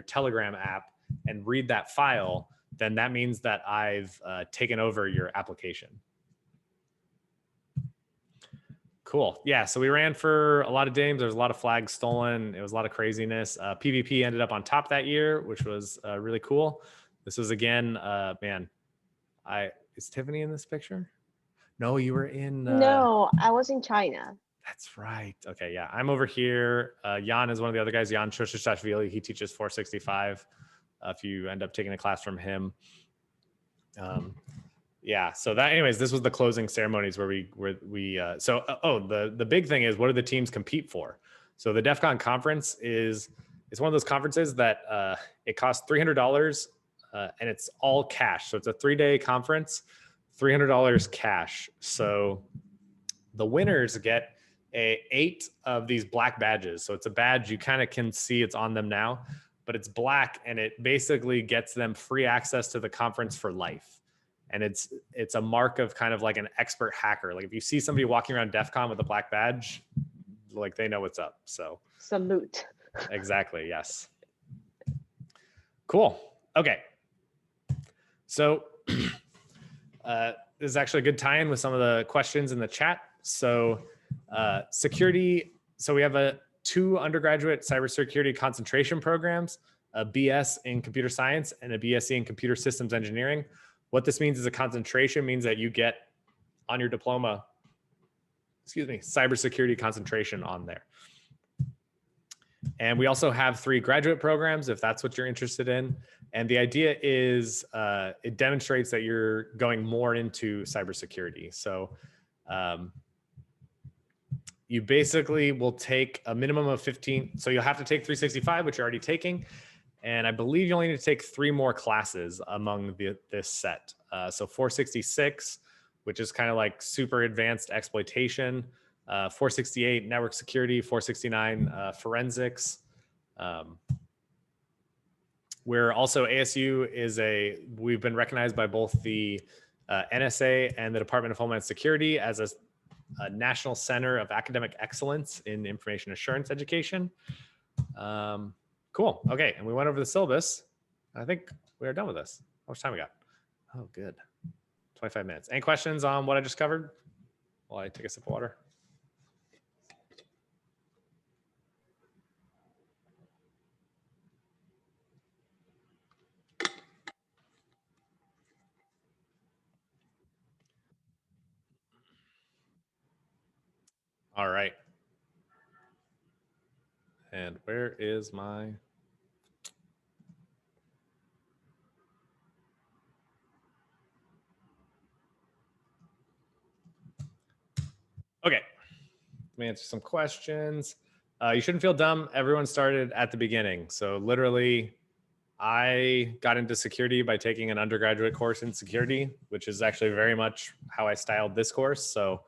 Telegram app and read that file, then that means that I've taken over your application. Cool. Yeah. So we ran for a lot of games. There was a lot of flags stolen. It was a lot of craziness. PvP ended up on top that year, which was really cool. This was again, man, is Tiffany in this picture? No, you were in. No, I was in China. That's right. Okay. Yeah. I'm over here. Jan is one of the other guys. Jan Shoshashvili. He teaches 465. If you end up taking a class from him. Yeah. So that, anyways, this was the closing ceremonies where the big thing is, what do the teams compete for? So the DEF CON conference it's one of those conferences that it costs $300 and it's all cash. So it's a 3-day conference, $300 cash. So the winners get 8 of these black badges. So it's a badge you kind of can see it's on them now, but it's black, and it basically gets them free access to the conference for life. And it's a mark of kind of like an expert hacker. Like if you see somebody walking around DEF CON with a black badge, like they know what's up. So salute. Exactly. Yes. Cool. Okay. So this is actually a good tie-in with some of the questions in the chat. So security. So we have 2 undergraduate cybersecurity concentration programs, a BS in computer science and a BSc in computer systems engineering. What this means is a concentration means that you get on your diploma, cybersecurity concentration on there. And we also have 3 graduate programs, if that's what you're interested in. And the idea is it demonstrates that you're going more into cybersecurity. So you basically will take a minimum of 15. So you'll have to take 365, which you're already taking. And I believe you only need to take 3 more classes among this set. So 466, which is kind of like super advanced exploitation, 468, network security, 469, forensics. We're also, ASU we've been recognized by both the NSA and the Department of Homeland Security as a National Center of Academic Excellence in Information Assurance Education. Cool. Okay. And we went over the syllabus. I think we are done with this. How much time we got? Oh, good. 25 minutes. Any questions on what I just covered while I take a sip of water? All right. And where is my... Okay, let me answer some questions. You shouldn't feel dumb. Everyone started at the beginning. So literally, I got into security by taking an undergraduate course in security, which is actually very much how I styled this course. So,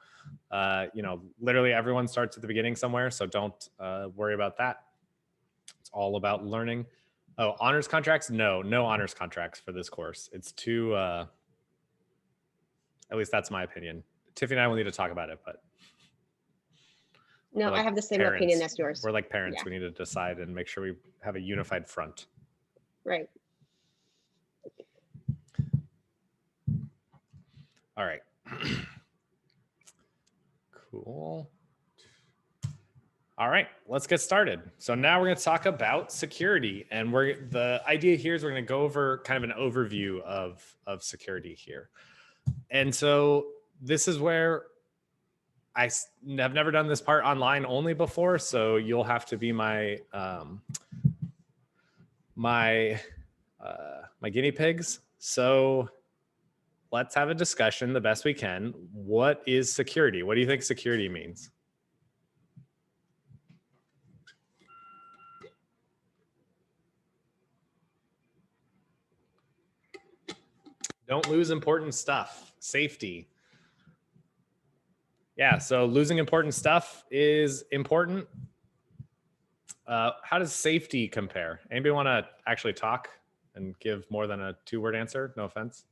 you know, literally everyone starts at the beginning somewhere. So don't worry about that. It's all about learning. Oh, honors contracts? No honors contracts for this course. It's too, at least that's my opinion. Tiffany and I will need to talk about it, but. No, like I have the same parents. opinion as yours. We're like parents. Yeah. We need to decide and make sure we have a unified front. Right. All right. Cool. All right, let's get started. So now we're going to talk about security, and the idea here is we're going to go over kind of an overview of security here. And so this is where I have never done this part online only before, so you'll have to be my my guinea pigs. So let's have a discussion the best we can. What is security? What do you think security means? Don't lose important stuff. Safety. Yeah, so losing important stuff is important. How does safety compare? Anybody want to actually talk and give more than a 2-word answer? No offense.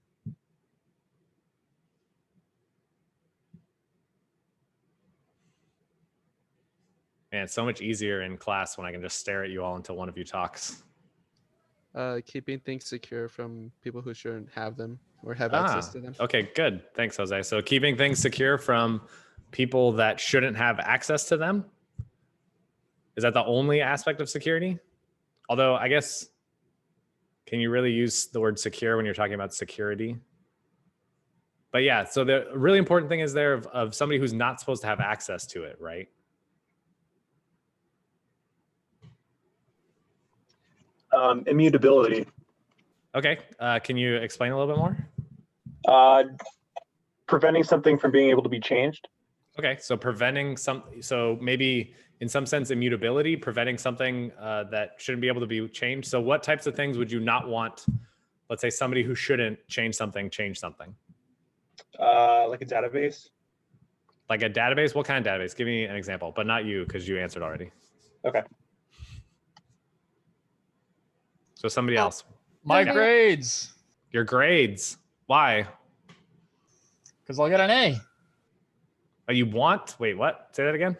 Man, it's so much easier in class when I can just stare at you all until one of you talks. Keeping things secure from people who shouldn't have them or have access to them. Okay, good. Thanks, Jose. So keeping things secure from people that shouldn't have access to them. Is that the only aspect of security? Although I guess, can you really use the word secure when you're talking about security? But yeah, so the really important thing is there of somebody who's not supposed to have access to it, right? Immutability. Okay, can you explain a little bit more? Preventing something from being able to be changed. Okay, so preventing so maybe in some sense immutability, preventing something that shouldn't be able to be changed. So what types of things would you not want, let's say somebody who shouldn't change something? Like a database. Like a database? What kind of database? Give me an example, but not you because you answered already. Okay. So somebody else. My grades. Your grades. Why? Because I'll get an A. Oh, you want? Wait, what? Say that again.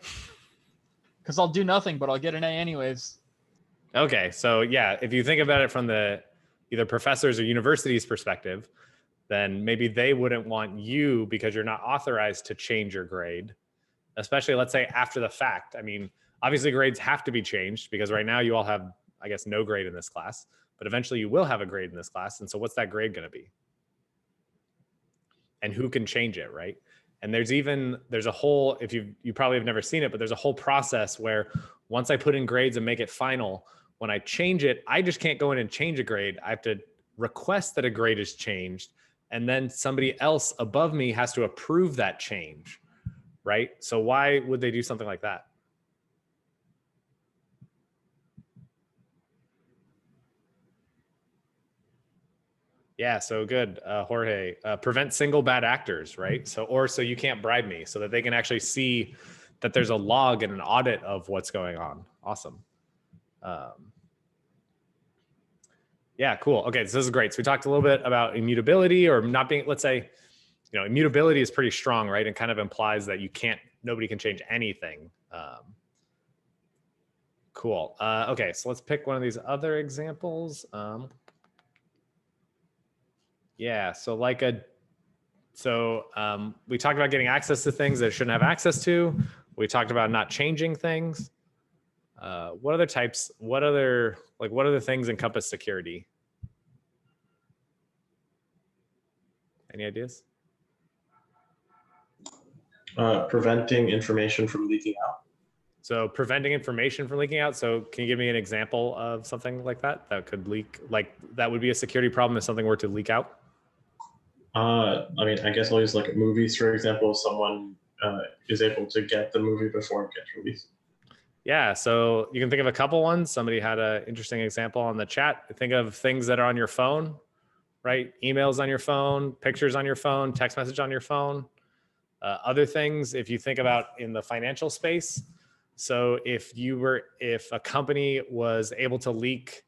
Because I'll do nothing, but I'll get an A anyways. Okay, so yeah, if you think about it from the either professors or university's perspective, then maybe they wouldn't want you because you're not authorized to change your grade, especially let's say after the fact. I mean, obviously grades have to be changed because right now you all have, I guess, no grade in this class, but eventually you will have a grade in this class. And so what's that grade going to be? And who can change it, right? And there's a whole, if you probably have never seen it, but there's a whole process where once I put in grades and make it final, when I change it, I just can't go in and change a grade. I have to request that a grade is changed. And then somebody else above me has to approve that change, right? So why would they do something like that? Yeah, so good, Jorge. Prevent single bad actors, right? So you can't bribe me, so that they can actually see that there's a log and an audit of what's going on. Awesome. Yeah, cool. Okay, so this is great. So we talked a little bit about immutability or not being, let's say, you know, immutability is pretty strong, right? And kind of implies that nobody can change anything. Cool. Okay, so let's pick one of these other examples. Yeah, so we talked about getting access to things that it shouldn't have access to. We talked about not changing things. What other things encompass security? Any ideas? Preventing information from leaking out. So preventing information from leaking out. So can you give me an example of something like that could leak? Like that would be a security problem if something were to leak out? I mean, I guess I'll use like movies, for example. Someone is able to get the movie before it gets released. Yeah, so you can think of a couple ones. Somebody had an interesting example on the chat. Think of things that are on your phone, right? Emails on your phone, pictures on your phone, text message on your phone. Other things, if you think about in the financial space, so if a company was able to leak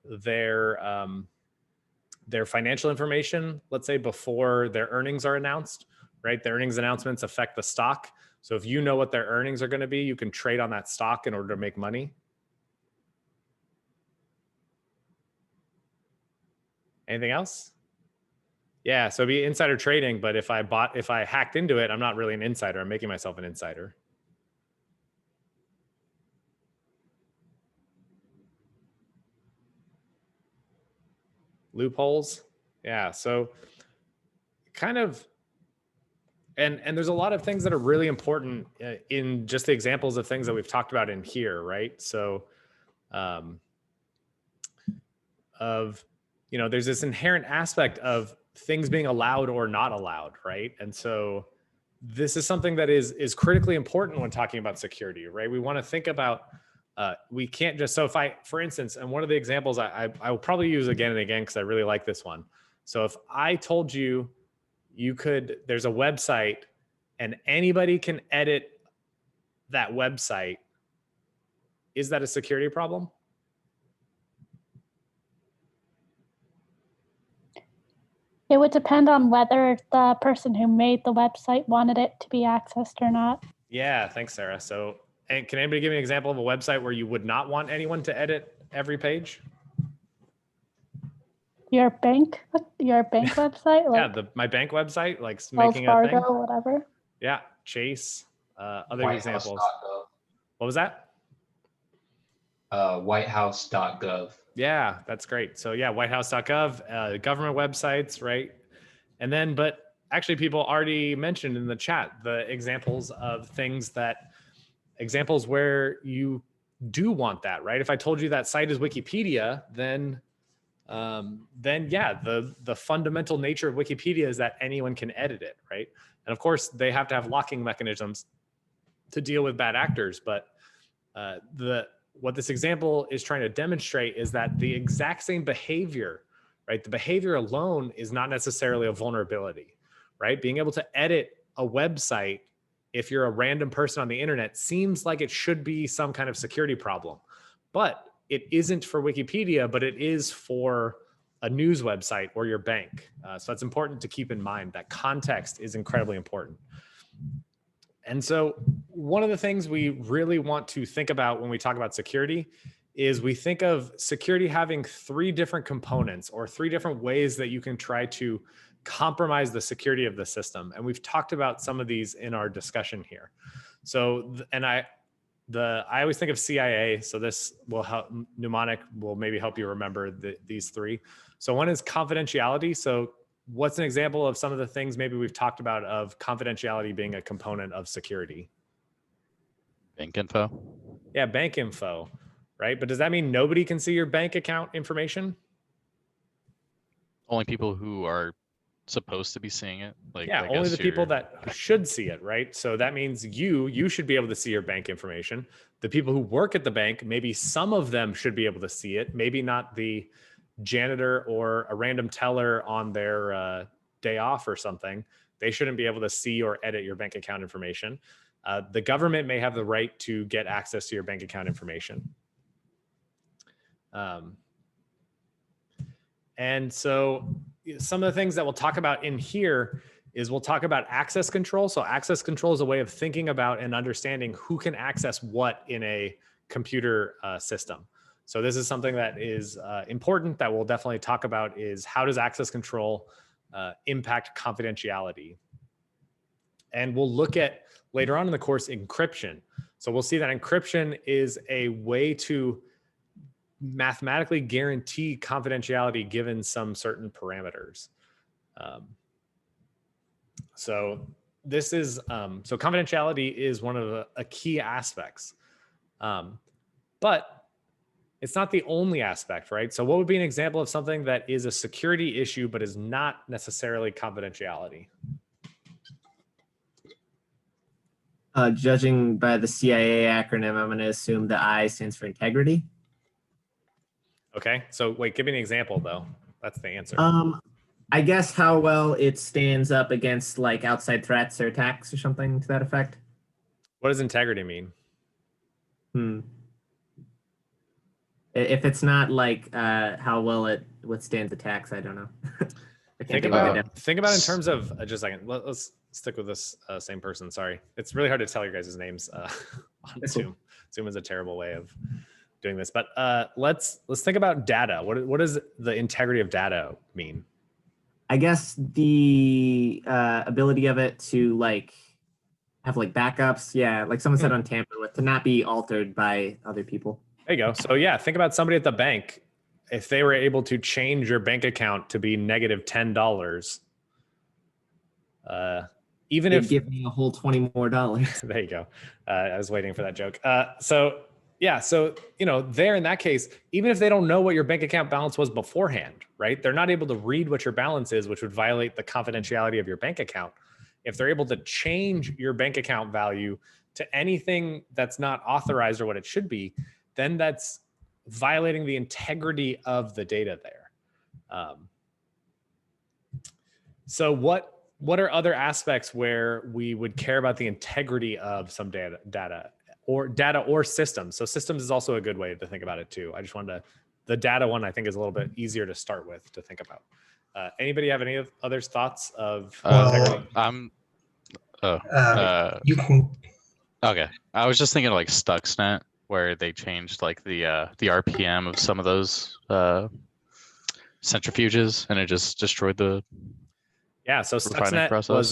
their financial information, let's say before their earnings are announced, right? The earnings announcements affect the stock. So if you know what their earnings are going to be, you can trade on that stock in order to make money. Anything else? Yeah, so it'd be insider trading, but if I hacked into it, I'm not really an insider. I'm making myself an insider. Loopholes. Yeah, so kind of, and there's a lot of things that are really important in just the examples of things that we've talked about in here, right? So there's this inherent aspect of things being allowed or not allowed, right? And so this is something that is critically important when talking about security, right? We want to think about, we can't just, so if for instance, and one of the examples I will probably use again and again because I really like this one. So if I told you there's a website and anybody can edit that website, is that a security problem? It would depend on whether the person who made the website wanted it to be accessed or not. Yeah, thanks, Sarah. So, and can anybody give me an example of a website where you would not want anyone to edit every page? Your bank website? Like Yeah, my bank website, like Wells making Fargo, a thing. whatever. Yeah, Chase. Other examples. What was that? Whitehouse.gov. Yeah, that's great. So yeah, whitehouse.gov, government websites, right? And then, but actually people already mentioned in the chat the examples of examples where you do want that, right? If I told you that site is Wikipedia, then yeah, the fundamental nature of Wikipedia is that anyone can edit it, right? And of course, they have to have locking mechanisms to deal with bad actors. But what this example is trying to demonstrate is that the exact same behavior, right? The behavior alone is not necessarily a vulnerability, right? Being able to edit a website, if you're a random person on the internet, seems like it should be some kind of security problem. But it isn't for Wikipedia, but it is for a news website or your bank. So it's important to keep in mind that context is incredibly important. And so one of the things we really want to think about when we talk about security is we think of security having 3 different components or 3 different ways that you can try to compromise the security of the system. And we've talked about some of these in our discussion here. So, and I always think of CIA, so this will help, mnemonic will maybe help you remember these 3. So one is confidentiality. So what's an example of some of the things maybe we've talked about of confidentiality being a component of security? Bank info. Yeah, bank info, right? But does that mean nobody can see your bank account information? Only people who are supposed to be seeing it. Like, yeah, only the people that should see it, right? So that means you should be able to see your bank information. The people who work at the bank, maybe some of them should be able to see it. Maybe not the janitor or a random teller on their day off or something. They shouldn't be able to see or edit your bank account information. The government may have the right to get access to your bank account information. And so some of the things that we'll talk about in here is we'll talk about access control. So access control is a way of thinking about and understanding who can access what in a computer system. So this is something that is important that we'll definitely talk about is how does access control impact confidentiality? And we'll look at later on in the course encryption. So we'll see that encryption is a way to mathematically guarantee confidentiality given some certain parameters. So this is, so confidentiality is one of the key aspects, but it's not the only aspect, right? So what would be an example of something that is a security issue, but is not necessarily confidentiality? Judging by the CIA acronym, I'm going to assume the I stands for integrity. Okay. So wait, give me an example though. That's the answer. I guess how well it stands up against like outside threats or attacks or something to that effect. What does integrity mean? If it's not like how well it withstands attacks, I don't know. Think about in terms of just a second. Let's stick with this same person. Sorry, it's really hard to tell your guys' names on Zoom. Zoom is a terrible way of doing this, but let's think about data. What does the integrity of data mean? I guess the ability of it to like have like backups. Yeah, like someone said, untampered with, to not be altered by other people. There you go. So yeah, think about somebody at the bank. If they were able to change your bank account to be negative $10, even if give me a whole $20 more. There you go. I was waiting for that joke. So there in that case, even if they don't know what your bank account balance was beforehand, right? They're not able to read what your balance is, which would violate the confidentiality of your bank account. If they're able to change your bank account value to anything that's not authorized or what it should be, then that's violating the integrity of the data there. So what are other aspects where we would care about the integrity of some data or systems? So systems is also a good way to think about it too. I just wanted to, the data one I think is a little bit easier to start with to think about. Anybody have any other thoughts of integrity? You can. Okay, I was just thinking like Stuxnet, where they changed like the RPM of some of those centrifuges, and it just destroyed the. Yeah, so refining Stuxnet process. was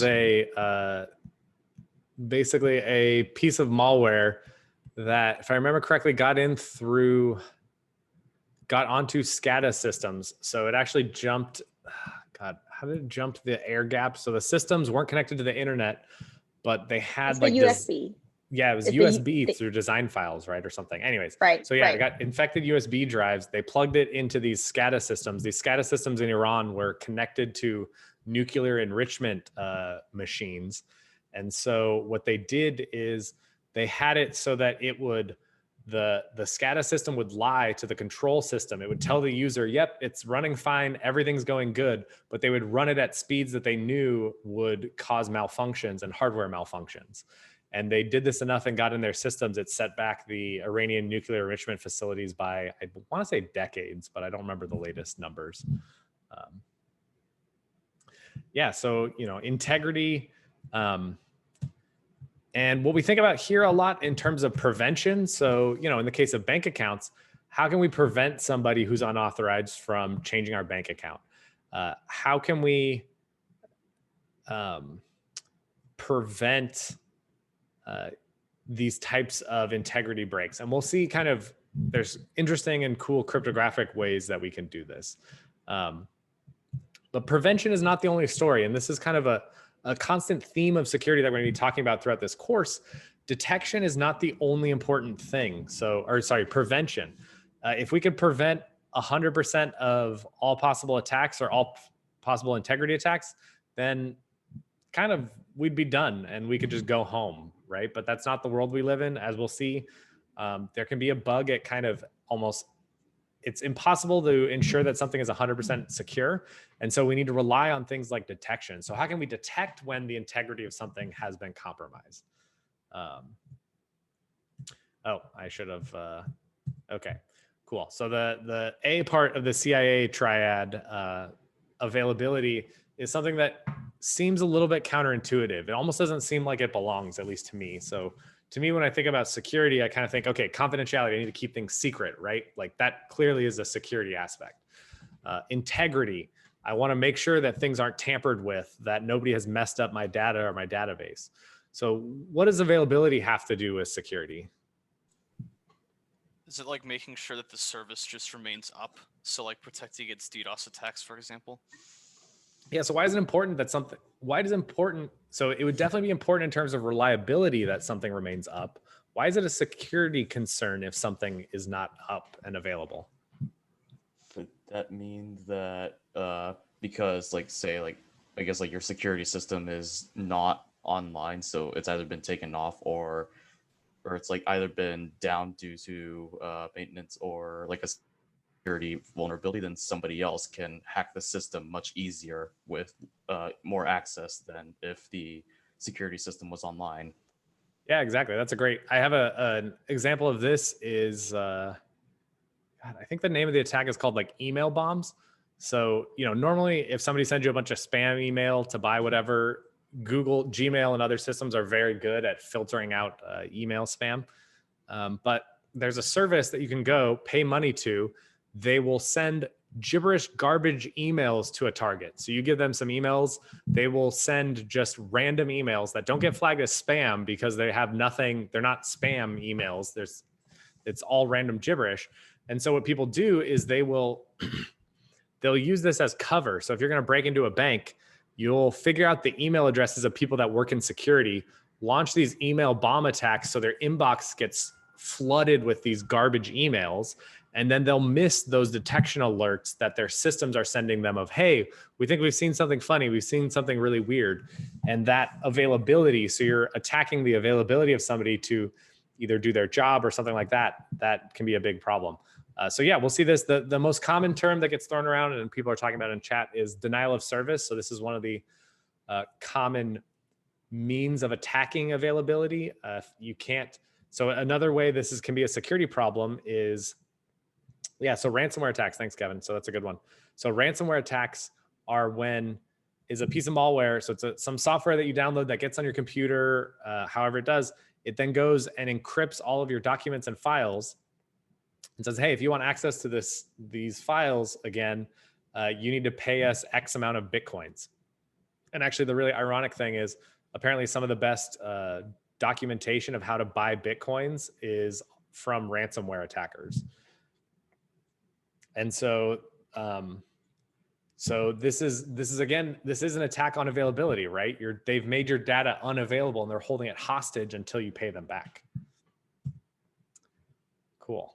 basically a piece of malware that, if I remember correctly, got onto SCADA systems. So it actually jumped. God, how did it jump the air gap? So the systems weren't connected to the internet, but they had It's like the this. USB. Yeah, it was USB through design files, right, or something. Anyways, Right. So yeah, right. they got infected USB drives. They plugged it into these SCADA systems. These SCADA systems in Iran were connected to nuclear enrichment machines, and so what they did is they had it so that it would the SCADA system would lie to the control system. It would tell the user, "Yep, it's running fine, everything's going good," but they would run it at speeds that they knew would cause malfunctions and hardware malfunctions. And they did this enough and got in their systems. It set back the Iranian nuclear enrichment facilities by, I want to say decades, but I don't remember the latest numbers. Yeah, so, integrity. And what we think about here a lot in terms of prevention. So, in the case of bank accounts, how can we prevent somebody who's unauthorized from changing our bank account? How can we prevent these types of integrity breaks? And we'll see there's interesting and cool cryptographic ways that we can do this. But prevention is not the only story. And this is kind of a constant theme of security that we're going to be talking about throughout this course. Detection is not the only important thing. Prevention. If we could prevent 100% of all possible attacks or all possible integrity attacks, then we'd be done and we could just go home, right? But that's not the world we live in. As we'll see, there can be a bug at it's impossible to ensure that something is 100% secure. And so we need to rely on things like detection. So how can we detect when the integrity of something has been compromised? I should have, okay, cool. So the A part of the CIA triad availability is something that seems a little bit counterintuitive. It almost doesn't seem like it belongs, at least to me. So to me, when I think about security, I kind of think, okay, confidentiality, I need to keep things secret, right? Like that clearly is a security aspect. Integrity, I want to make sure that things aren't tampered with, that nobody has messed up my data or my database. So what does availability have to do with security? Is it like making sure that the service just remains up? So like protecting against DDoS attacks, for example? Yeah, so why is it important that so it would definitely be important in terms of reliability that something remains up. Why is it a security concern if something is not up and available? But that means that because I guess your security system is not online, so it's either been taken off or it's like either been down due to maintenance or like a security vulnerability, then somebody else can hack the system much easier with more access than if the security system was online. Yeah, exactly. That's a great. I have an example of this is, God, I think the name of the attack is called like email bombs. So, normally if somebody sends you a bunch of spam email to buy whatever, Google, Gmail, and other systems are very good at filtering out email spam. But there's a service that you can go pay money to. They will send gibberish garbage emails to a target. So you give them some emails, they will send just random emails that don't get flagged as spam because they have nothing. They're not spam emails. It's all random gibberish. And so what people do is they'll use this as cover. So if you're going to break into a bank, you'll figure out the email addresses of people that work in security, launch these email bomb attacks so their inbox gets flooded with these garbage emails, and then they'll miss those detection alerts that their systems are sending them of, hey, we think we've seen something funny, we've seen something really weird. And that availability, so you're attacking the availability of somebody to either do their job or something like that, that can be a big problem. So yeah, we'll see this. The most common term that gets thrown around and people are talking about in chat is denial of service. So this is one of the common means of attacking availability. You can't. So another way this can be a security problem is, so ransomware attacks. Thanks, Kevin. So that's a good one. So ransomware attacks are when is a piece of malware. So it's some software that you download that gets on your computer, however it does. It then goes and encrypts all of your documents and files and says, hey, if you want access to these files again, you need to pay us X amount of Bitcoins. And actually the really ironic thing is apparently some of the best documentation of how to buy Bitcoins is from ransomware attackers. And so, this is an attack on availability, right? They've made your data unavailable and they're holding it hostage until you pay them back. Cool.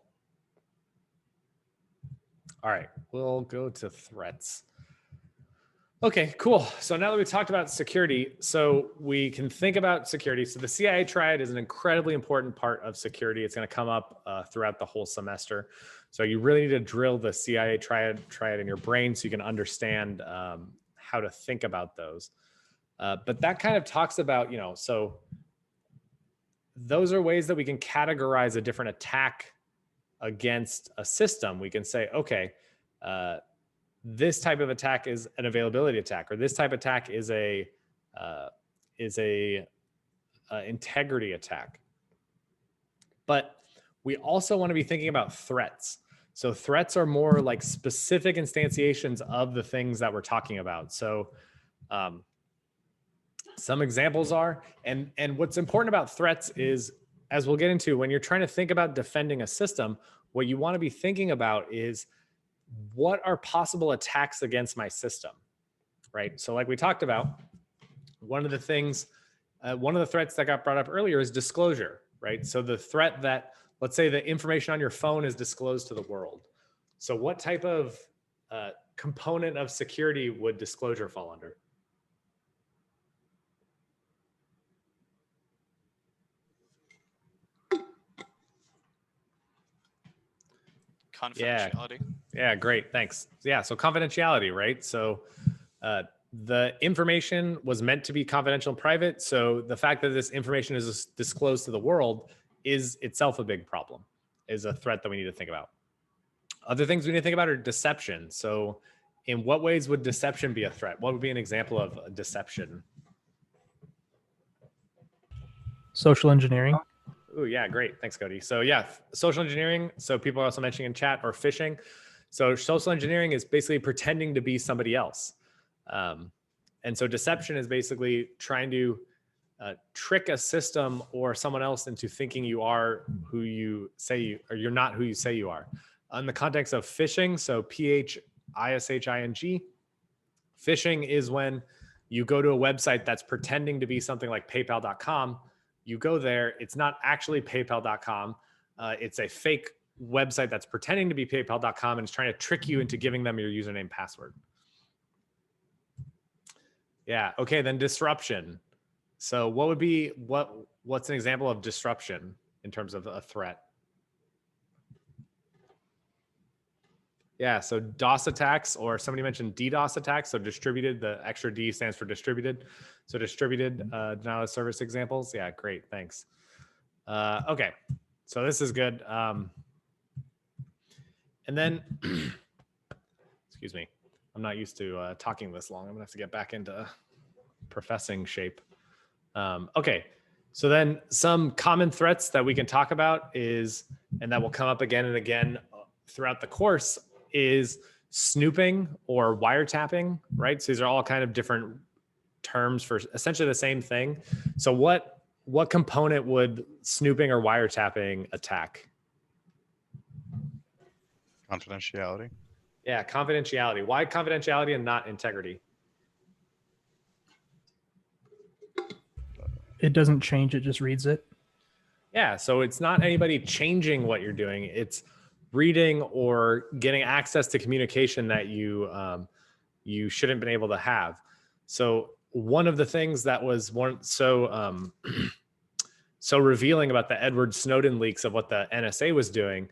All right, we'll go to threats. Okay, cool. So now that we talked about security, so we can think about security. So the CIA triad is an incredibly important part of security. It's going to come up throughout the whole semester. So you really need to drill the CIA triad in your brain so you can understand how to think about those. But that kind of talks about, so those are ways that we can categorize a different attack against a system. We can say, okay, this type of attack is an availability attack, or this type of attack is a integrity attack. But we also want to be thinking about threats. So threats are more like specific instantiations of the things that we're talking about. So some examples are, and what's important about threats is, as we'll get into, when you're trying to think about defending a system, what you want to be thinking about is, what are possible attacks against my system, right? So like we talked about, one of the things, one of the threats that got brought up earlier is disclosure, right? So the threat that, let's say the information on your phone is disclosed to the world. So what type of component of security would disclosure fall under? Confidentiality. Yeah, great. Thanks. Yeah, so confidentiality, right? So the information was meant to be confidential and private. So the fact that this information is disclosed to the world is itself a big problem, is a threat that we need to think about. Other things we need to think about are deception. So in what ways would deception be a threat? What would be an example of a deception? Social engineering. Oh yeah, great. Thanks, Cody. So yeah, social engineering. So people are also mentioning in chat, or phishing. So social engineering is basically pretending to be somebody else. And so deception is basically trying to trick a system or someone else into thinking you are who you say you, or you're not who you say you are. In the context of phishing, so phishing, phishing is when you go to a website that's pretending to be something like paypal.com. You go there, it's not actually paypal.com. It's a fake website that's pretending to be paypal.com and is trying to trick you into giving them your username password. Yeah, okay, then disruption. So what's an example of disruption in terms of a threat? Yeah, so DOS attacks, or somebody mentioned DDoS attacks. So distributed, the extra D stands for distributed. So distributed denial of service examples. Yeah, great, thanks. Okay, so this is good. And then, excuse me, I'm not used to talking this long. I'm gonna have to get back into professing shape. Okay, so then some common threats that we can talk about is, and that will come up again and again throughout the course, is snooping or wiretapping, right? So these are all kind of different terms for essentially the same thing. So what component would snooping or wiretapping attack? Confidentiality. Yeah, confidentiality. Why confidentiality and not integrity? It doesn't change, it just reads it. Yeah, so it's not anybody changing what you're doing. It's reading or getting access to communication that you shouldn't have been able to have. So one of the things that was so revealing about the Edward Snowden leaks of what the NSA was doing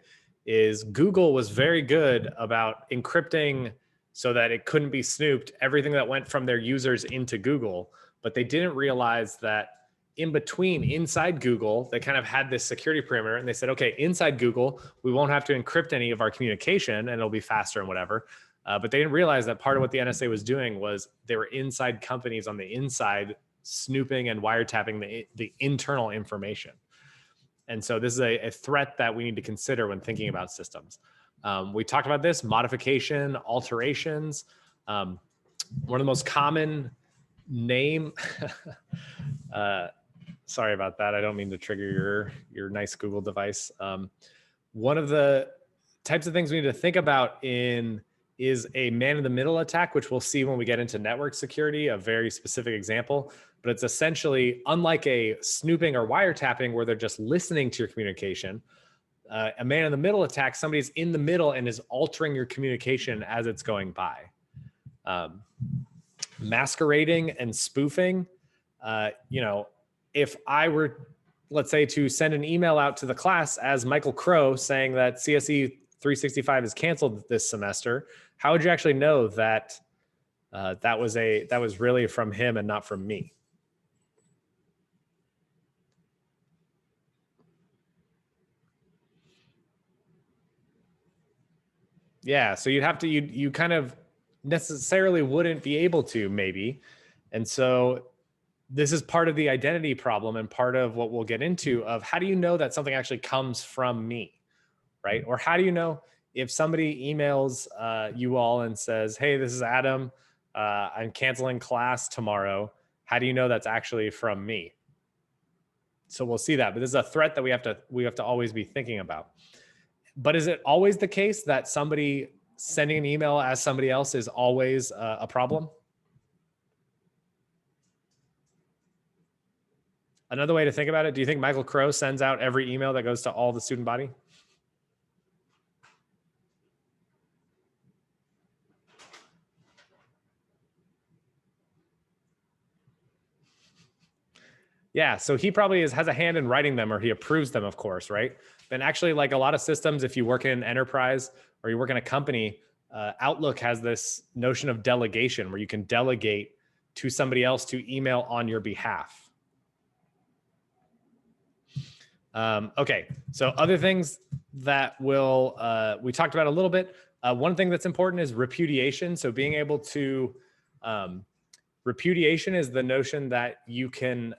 is Google was very good about encrypting so that it couldn't be snooped, everything that went from their users into Google. But they didn't realize that in between, inside Google, they kind of had this security perimeter, and they said, okay, inside Google, we won't have to encrypt any of our communication and it'll be faster and whatever. But they didn't realize that part of what the NSA was doing was they were inside companies on the inside snooping and wiretapping the internal information. And so this is a threat that we need to consider when thinking about systems. We talked about this, modification, alterations. One of the most common sorry about that. I don't mean to trigger your nice Google device. One of the types of things we need to think about is a man-in-the-middle attack, which we'll see when we get into network security, a very specific example. But it's essentially, unlike a snooping or wiretapping where they're just listening to your communication, a man-in-the-middle attack, somebody's in the middle and is altering your communication as it's going by. Masquerading and spoofing, if I were, let's say, to send an email out to the class as Michael Crow saying that CSE 365 is canceled this semester, how would you actually know that that was really from him and not from me? Yeah, so you'd have to, you kind of necessarily wouldn't be able to, maybe. And so this is part of the identity problem and part of what we'll get into of how do you know that something actually comes from me, right? Or how do you know if somebody emails you all and says, hey, this is Adam, I'm canceling class tomorrow. How do you know that's actually from me? So we'll see that, but this is a threat that we have to always be thinking about. But is it always the case that somebody sending an email as somebody else is always a problem? Another way to think about it, do you think Michael Crow sends out every email that goes to all the student body? Yeah, so he probably has a hand in writing them, or he approves them, of course, right? And actually, like a lot of systems, if you work in an enterprise or you work in a company, Outlook has this notion of delegation where you can delegate to somebody else to email on your behalf. Okay, so other things that we talked about a little bit. One thing that's important is repudiation. So being able to, repudiation is the notion that you can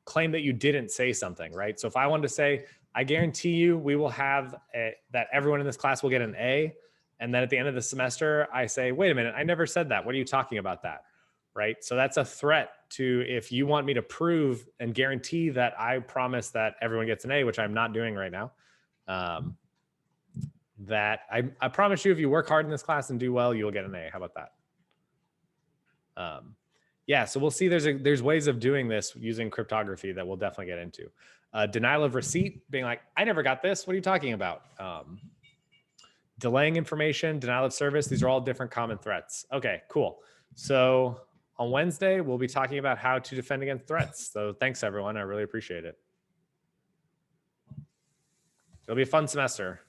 claim that you didn't say something, right? So if I wanted to say, I guarantee you we will have that everyone in this class will get an A. And then at the end of the semester, I say, wait a minute, I never said that. What are you talking about that? Right? So that's a threat to, if you want me to prove and guarantee that I promise that everyone gets an A, which I'm not doing right now, that I promise you, if you work hard in this class and do well, you'll get an A. How about that? Yeah, so we'll see there's ways of doing this using cryptography that we'll definitely get into. Denial of receipt, being like, I never got this. What are you talking about? Delaying information, denial of service. These are all different common threats. Okay, cool. So on Wednesday, we'll be talking about how to defend against threats. So thanks, everyone. I really appreciate it. It'll be a fun semester.